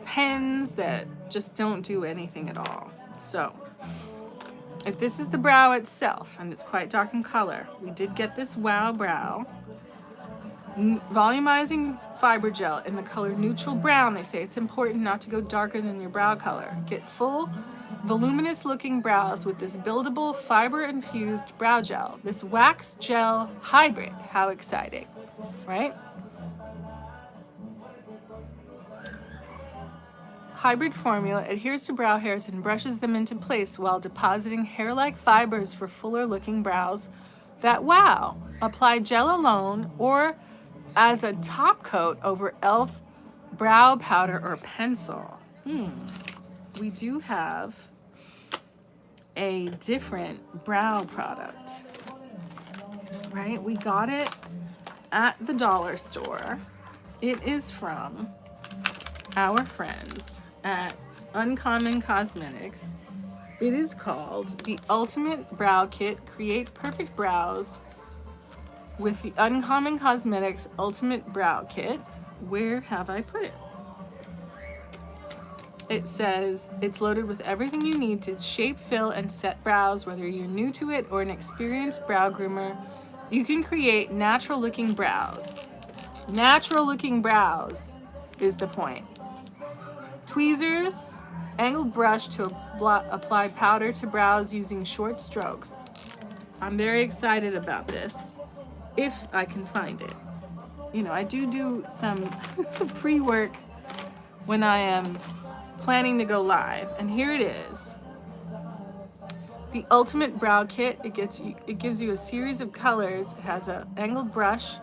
pens that just don't do anything at all. So if this is the brow itself and it's quite dark in color, we did get this Wow Brow volumizing fiber gel in the color neutral brown. They say it's important not to go darker than your brow color. Get full voluminous looking brows with this buildable fiber infused brow gel, this wax gel hybrid. How exciting, right? hybrid formula adheres to brow hairs and brushes them into place while depositing hair-like fibers for fuller-looking brows that wow. Apply gel alone or as a top coat over ELF brow powder or pencil. We do have a different brow product, right? We got it at the dollar store. It is from our friends at Uncommon Cosmetics. It is called the Ultimate Brow Kit. Create perfect brows with the Uncommon Cosmetics Ultimate Brow Kit. Where have I put it? It says it's loaded with everything you need to shape, fill, and set brows. Whether you're new to it or an experienced brow groomer, you can create natural-looking brows. Natural-looking brows is the point. Tweezers, angled brush to apply powder to brows using short strokes. I'm very excited about this, if I can find it. You know, I do some pre-work when I am planning to go live, and here it is. The Ultimate Brow Kit. It gives you a series of colors. It has an angled brush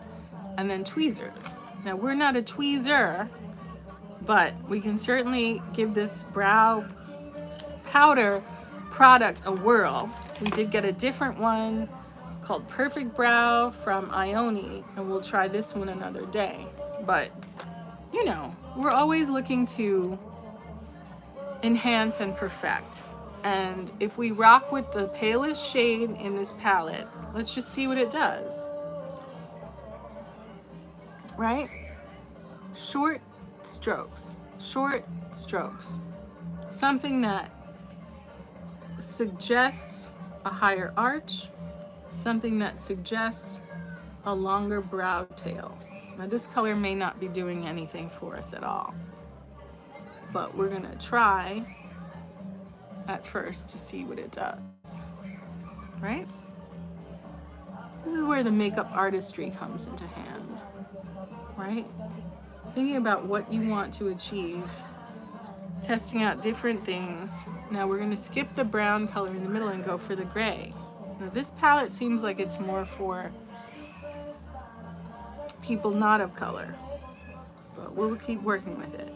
and then tweezers. Now, we're not a tweezer, but we can certainly give this brow powder product a whirl. We did get a different one called Perfect Brow from Ione, and we'll try this one another day. But, you know, we're always looking to enhance and perfect. And if we rock with the palest shade in this palette, let's just see what it does. Right? Short strokes, short strokes. Something that suggests a higher arch, something that suggests a longer brow tail. Now this color may not be doing anything for us at all, but we're gonna try at first to see what it does, right? This is where the makeup artistry comes into hand, right? Thinking about what you want to achieve, testing out different things. Now we're gonna skip the brown color in the middle and go for the gray. Now this palette seems like it's more for people not of color, but we'll keep working with it.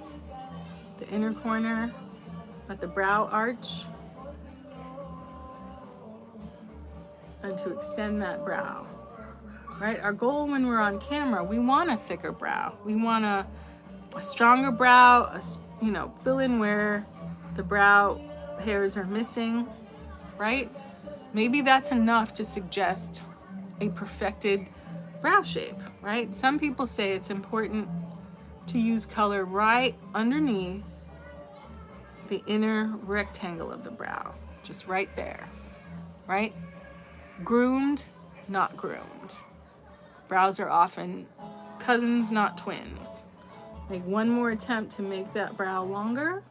The inner corner at the brow arch, and to extend that brow, right? Our goal when we're on camera, we want a thicker brow. We want a stronger brow, you know, fill in where the brow hairs are missing, right? Maybe that's enough to suggest a perfected brow shape, right? Some people say it's important to use color right underneath the inner rectangle of the brow, just right there, right? Groomed, not groomed. Brows are often cousins, not twins. Make one more attempt to make that brow longer,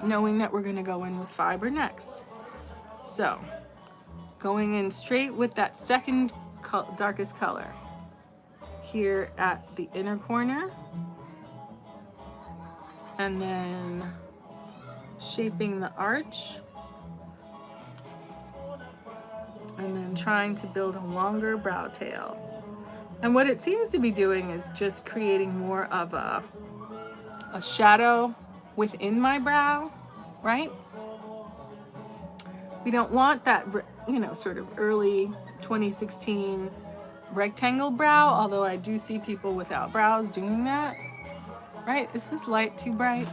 knowing that we're gonna go in with fiber next. So, going in straight with that second darkest color here at the inner corner, and then shaping the arch, and then trying to build a longer brow tail. And what it seems to be doing is just creating more of a shadow within my brow, right? We don't want that, you know, sort of early 2016 rectangle brow, although I do see people without brows doing that, right? Is this light too bright?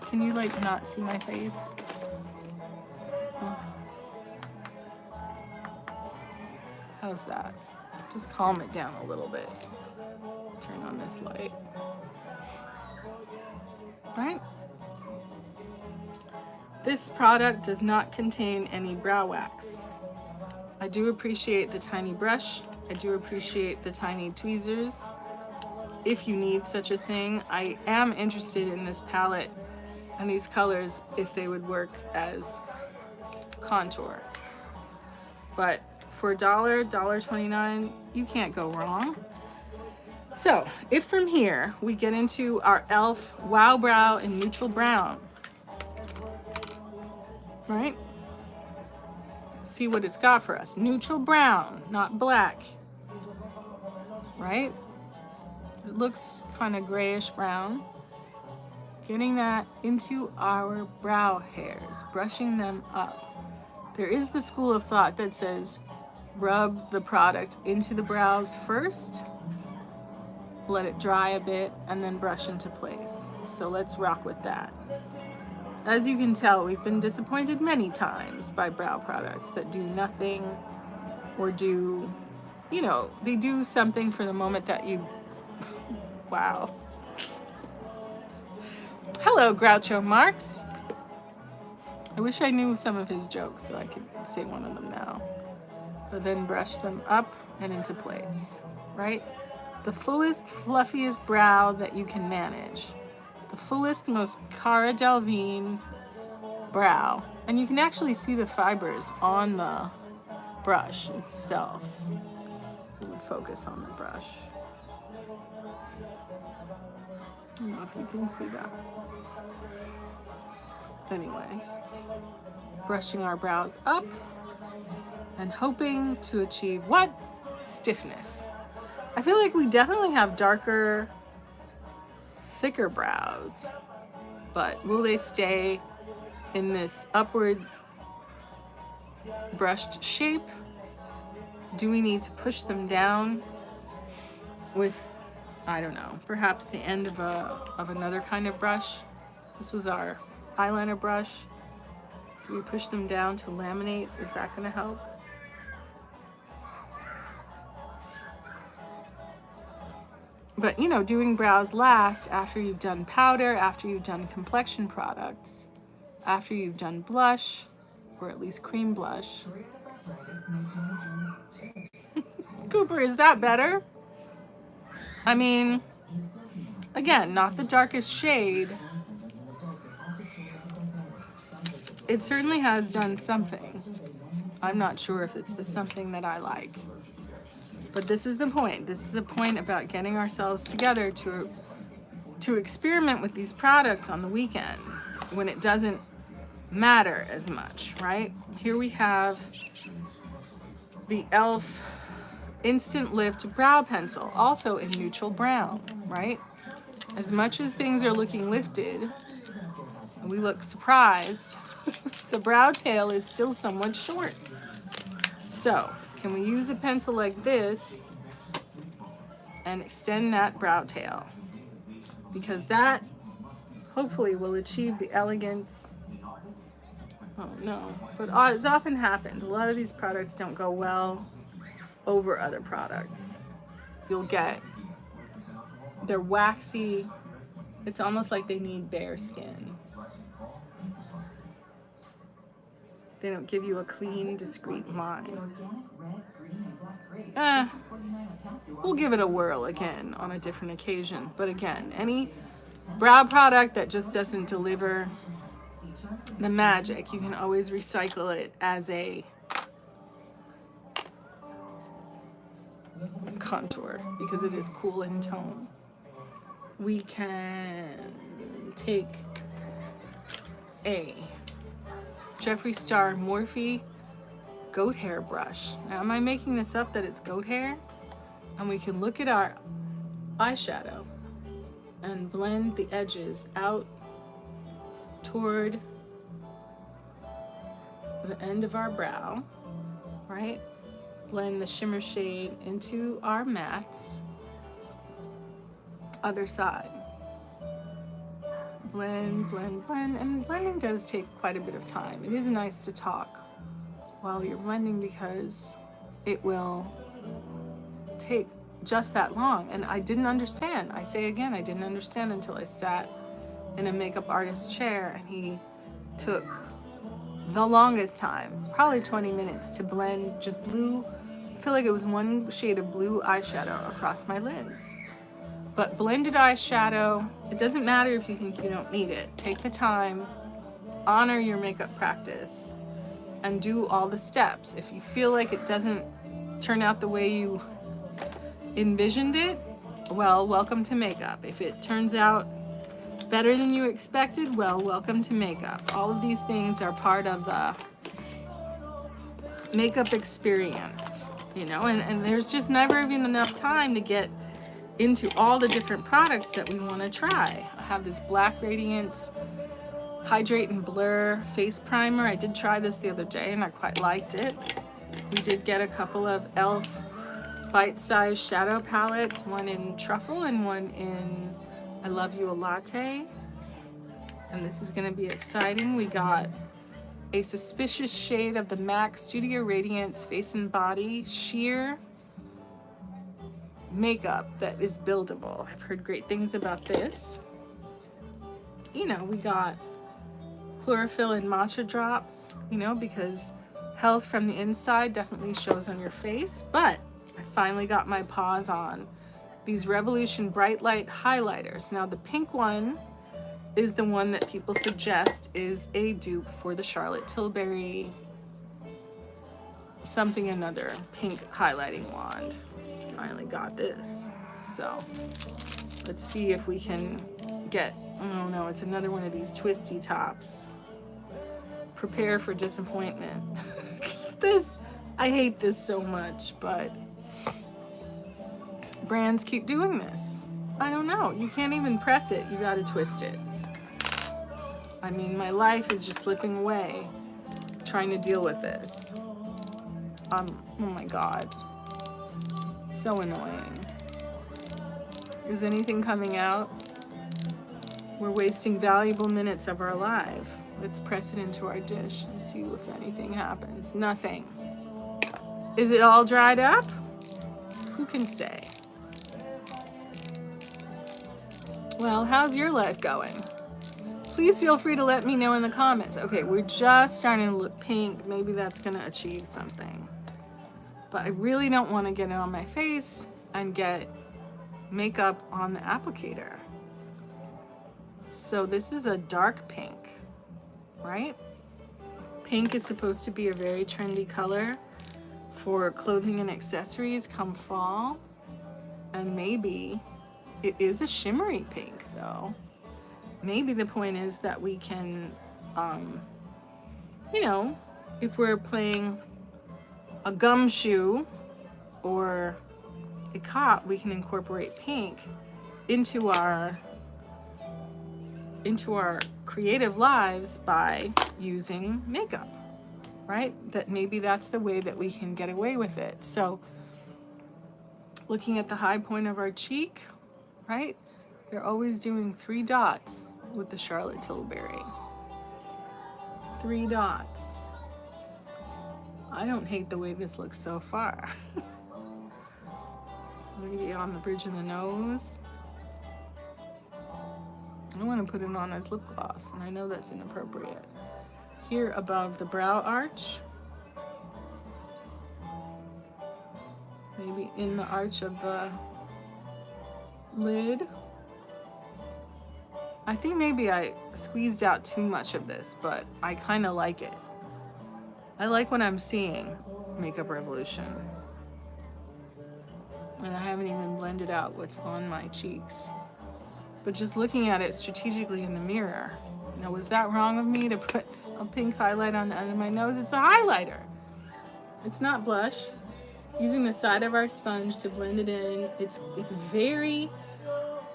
Can you like not see my face? How's that? Just calm it down a little bit. Turn on this light. Right? This product does not contain any brow wax. I do appreciate the tiny brush. I do appreciate the tiny tweezers. If you need such a thing, I am interested in this palette and these colors if they would work as contour. But for $1, $1.29, you can't go wrong. So if from here we get into our ELF Wow Brow in neutral brown, right? See what it's got for us. Neutral brown, not black, right? It looks kind of grayish brown. Getting that into our brow hairs, brushing them up. There is the school of thought that says rub the product into the brows first, let it dry a bit, and then brush into place. So let's rock with that. As you can tell, we've been disappointed many times by brow products that do nothing or do, you know, they do something for the moment that you, wow. Hello, Groucho Marx. I wish I knew some of his jokes so I could say one of them now. But then brush them up and into place, right? The fullest, fluffiest brow that you can manage. The fullest, most Cara Delevingne brow. And you can actually see the fibers on the brush itself. If you would focus on the brush. I don't know if you can see that. Anyway, brushing our brows up and hoping to achieve what? Stiffness. I feel like we definitely have darker, thicker brows, but will they stay in this upward brushed shape? Do we need to push them down with, I don't know, perhaps the end of another kind of brush? This was our eyeliner brush. Do we push them down to laminate? Is that going to help? But, you know, doing brows last after you've done powder, after you've done complexion products, after you've done blush, or at least cream blush. Cooper, is that better? I mean, again, not the darkest shade. It certainly has done something. I'm not sure if it's the something that I like. But this is the point. This is a point about getting ourselves together to experiment with these products on the weekend when it doesn't matter as much, right? Here we have the ELF Instant Lift Brow Pencil, also in neutral brown, right? As much as things are looking lifted, and we look surprised, the brow tail is still somewhat short. So, can we use a pencil like this and extend that brow tail? Because that hopefully will achieve the elegance. Oh no, but as often happens, a lot of these products don't go well over other products. You'll get, they're waxy. It's almost like they need bare skin. They don't give you a clean, discreet line. We'll give it a whirl again on a different occasion. But again, any brow product that just doesn't deliver the magic, you can always recycle it as a contour because it is cool in tone. We can take a Jeffree Star Morphe goat hair brush. Now, am I making this up that it's goat hair? And we can look at our eyeshadow and blend the edges out toward the end of our brow, right? Blend the shimmer shade into our mattes. Other side. Blend, blend, blend, and blending does take quite a bit of time. It is nice to talk while you're blending because it will take just that long. And I didn't understand. I say again, I didn't understand until I sat in a makeup artist chair and he took the longest time, probably 20 minutes, to blend just blue. I feel like it was one shade of blue eyeshadow across my lids. But blended eyeshadow, it doesn't matter if you think you don't need it. Take the time, honor your makeup practice, and do all the steps. If you feel like it doesn't turn out the way you envisioned it, well, welcome to makeup. If it turns out better than you expected, well, welcome to makeup. All of these things are part of the makeup experience, you know, and there's just never even enough time to get into all the different products that we want to try. I have this Black Radiance Hydrate and Blur face primer. I did try this the other day and I quite liked it. We did get a couple of ELF bite-sized shadow palettes, one in Truffle and one in I Love You a Latte. And this is going to be exciting. We got a suspicious shade of the MAC Studio Radiance Face and Body Sheer makeup that is buildable. I've heard great things about this. You know, we got chlorophyll and matcha drops, you know, because health from the inside definitely shows on your face. But I finally got my paws on these Revolution Bright Light highlighters. Now the pink one is the one that people suggest is a dupe for the Charlotte Tilbury something another pink highlighting wand. Finally got this. So let's see if we can get, oh no, it's another one of these twisty tops. Prepare for disappointment. This, I hate this so much, but brands keep doing this. I don't know. You can't even press it. You gotta twist it. I mean, my life is just slipping away trying to deal with this. Oh my God. So annoying. Is anything coming out? We're wasting valuable minutes of our life. Let's press it into our dish and see if anything happens. Nothing. Is it all dried up? Who can say? Well, how's your life going? Please feel free to let me know in the comments. Okay, we're just starting to look pink. Maybe that's gonna achieve something. But I really don't want to get it on my face and get makeup on the applicator. So this is a dark pink, right? Pink is supposed to be a very trendy color for clothing and accessories come fall. And maybe it is a shimmery pink though. Maybe the point is that we can, you know, if we're playing a gumshoe or a cop, we can incorporate pink into our creative lives by using makeup, right? That maybe that's the way that we can get away with it. So looking at the high point of our cheek, right? They're always doing 3 dots with the Charlotte Tilbury. 3 dots. I don't hate the way this looks so far. Maybe on the bridge of the nose. I want to put it on as lip gloss, and I know that's inappropriate. Here above the brow arch. Maybe in the arch of the lid. I think maybe I squeezed out too much of this, but I kind of like it. I like what I'm seeing, Makeup Revolution. And I haven't even blended out what's on my cheeks. But just looking at it strategically in the mirror. Now, was that wrong of me to put a pink highlight on the end of my nose? It's a highlighter. It's not blush. Using the side of our sponge to blend it in. It's very,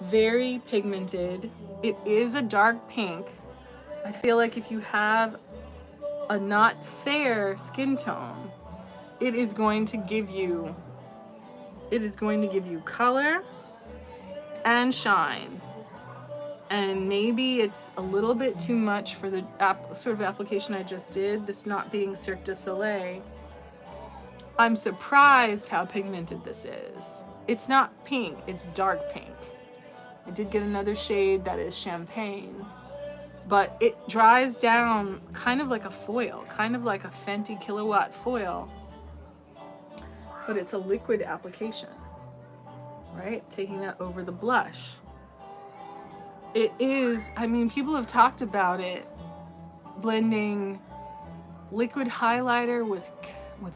very pigmented. It is a dark pink. I feel like if you have a not fair skin tone, it is going to give you color and shine. And maybe it's a little bit too much for the sort of application I just did, this not being Cirque du Soleil. I'm surprised how pigmented this is. It's not pink, it's dark pink. I did get another shade that is champagne, but it dries down kind of like a foil, kind of like a Fenty Kilowatt foil, but it's a liquid application, right? Taking that over the blush. It is, I mean, people have talked about it, blending liquid highlighter with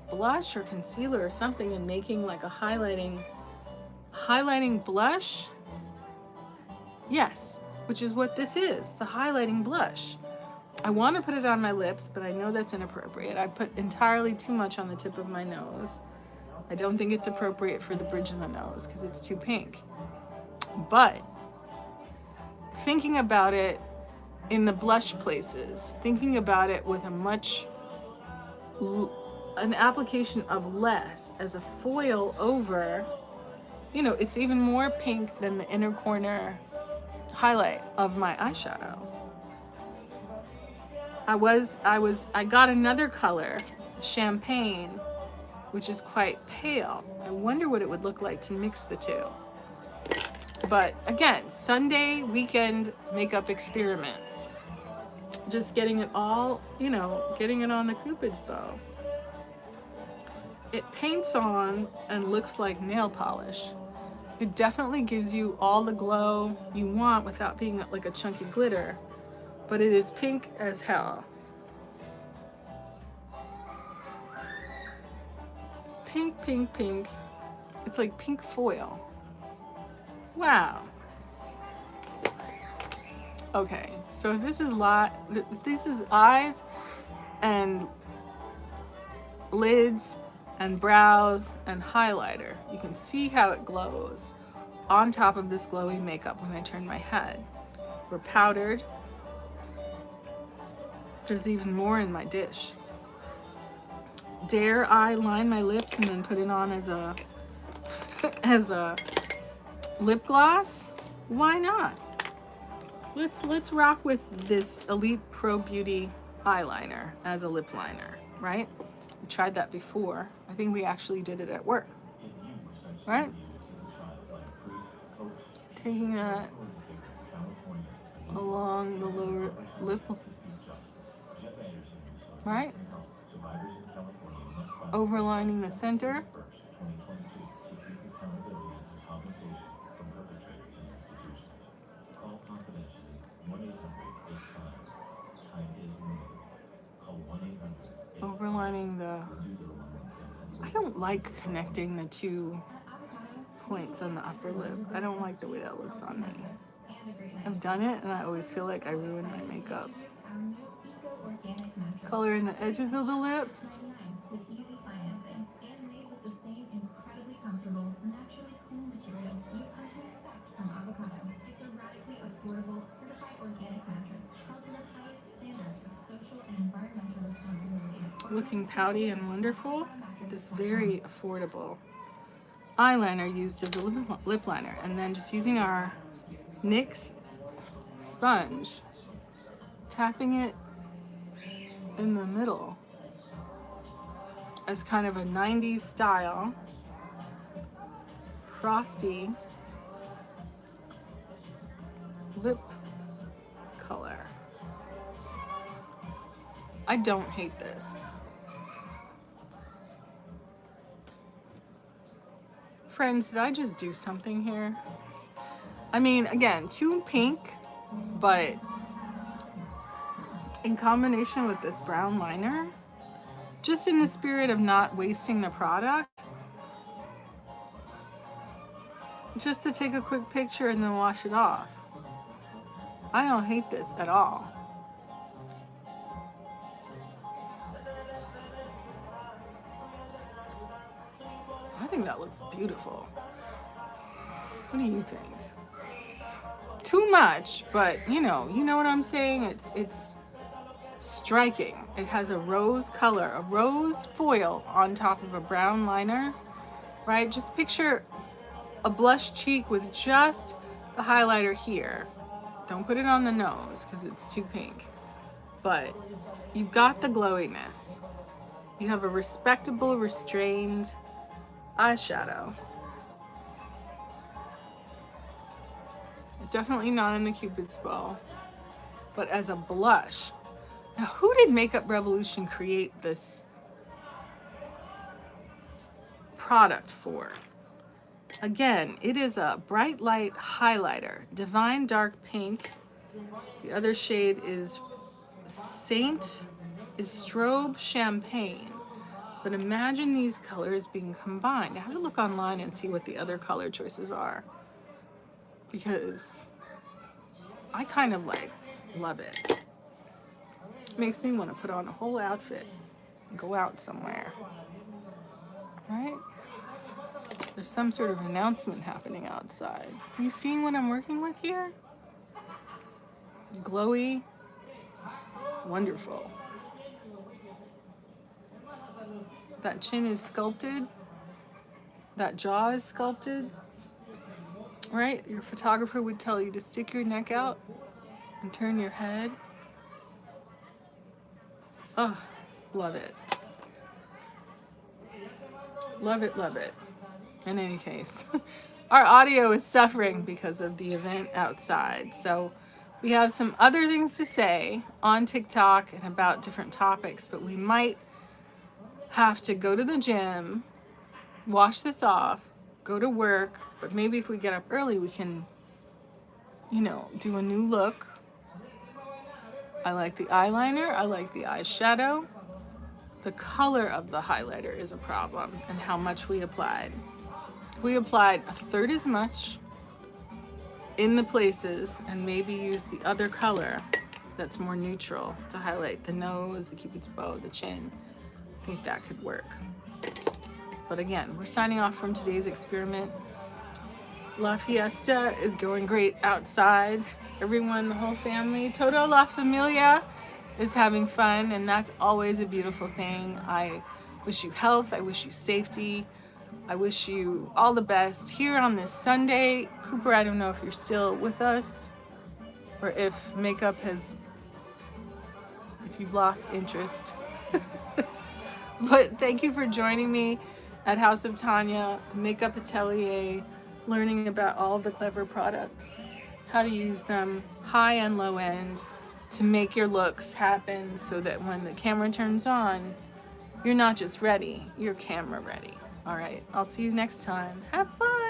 blush or concealer or something and making like a highlighting highlighting blush. Yes, which is what this is. It's a highlighting blush. I want to put it on my lips, but I know that's inappropriate. I put entirely too much on the tip of my nose. I don't think it's appropriate for the bridge of the nose because it's too pink. But thinking about it in the blush places, thinking about it with an application of less as a foil over, you know, it's even more pink than the inner corner highlight of my eyeshadow. I got another color, champagne, which is quite pale. I wonder what it would look like to mix the two. But again, Sunday weekend makeup experiments. Just getting it all, you know, getting it on the Cupid's bow. It paints on and looks like nail polish. It definitely gives you all the glow you want without being like a chunky glitter, but it is pink as hell. Pink, pink, pink. It's like pink foil. Wow. Okay, so this is eyes and lids and brows and highlighter. You can see how it glows on top of this glowy makeup when I turn my head. We're powdered. There's even more in my dish. Dare I line my lips and then put it on as a as a lip gloss? Why not? Let's rock with this Elite Pro Beauty eyeliner as a lip liner, right? We tried that before. I think we actually did it at work, right? Taking that along the lower lip, right? Overlining the center. Overlining the, I don't like connecting the two points on the upper lip. I don't like the way that looks on me. I've done it and I always feel like I ruin my makeup. Coloring the edges of the lips. Looking pouty and wonderful. This very affordable eyeliner used as a lip liner, and then just using our NYX sponge, tapping it in the middle as kind of a 90s style frosty lip color. I don't hate this. Friends, did I just do something here? I mean, again, too pink, but in combination with this brown liner, just in the spirit of not wasting the product, just to take a quick picture and then wash it off. I don't hate this at all. I think that looks beautiful. What do you think? Too much, but you know what I'm saying? It's striking. It has a rose color, a rose foil on top of a brown liner, right? Just picture a blush cheek with just the highlighter here. Don't put it on the nose because it's too pink. But you've got the glowiness. You have a respectable, restrained eyeshadow. Definitely not in the Cupid's bow, but as a blush. Now, who did Makeup Revolution create this product for? Again, it is a bright light highlighter, Divine Dark Pink. The other shade is Strobe Champagne. But imagine these colors being combined. I have to look online and see what the other color choices are, because I kind of like love it. Makes me want to put on a whole outfit and go out somewhere, right? There's some sort of announcement happening outside. Are you seeing what I'm working with here? Glowy, wonderful. That chin is sculpted. That jaw is sculpted, right? Your photographer would tell you to stick your neck out and turn your head. Oh, love it. Love it, love it. In any case, our audio is suffering because of the event outside. So we have some other things to say on TikTok and about different topics, but we might have to go to the gym, wash this off, go to work, but maybe if we get up early, we can, you know, do a new look. I like the eyeliner, I like the eyeshadow. The color of the highlighter is a problem, and how much we applied. We applied a third as much in the places and maybe use the other color that's more neutral to highlight the nose, the cupid's bow, the chin. I think that could work. But again, we're signing off from today's experiment. La Fiesta is going great outside. Everyone, the whole family, Todo La Familia is having fun, and that's always a beautiful thing. I wish you health, I wish you safety, I wish you all the best here on this Sunday. Cooper, I don't know if you're still with us or if makeup has, if you've lost interest. But thank you for joining me at House of Tanya Makeup Atelier, learning about all the clever products, how to use them high and low end to make your looks happen so that when the camera turns on, you're not just ready, you're camera ready. All right, I'll see you next time. Have fun.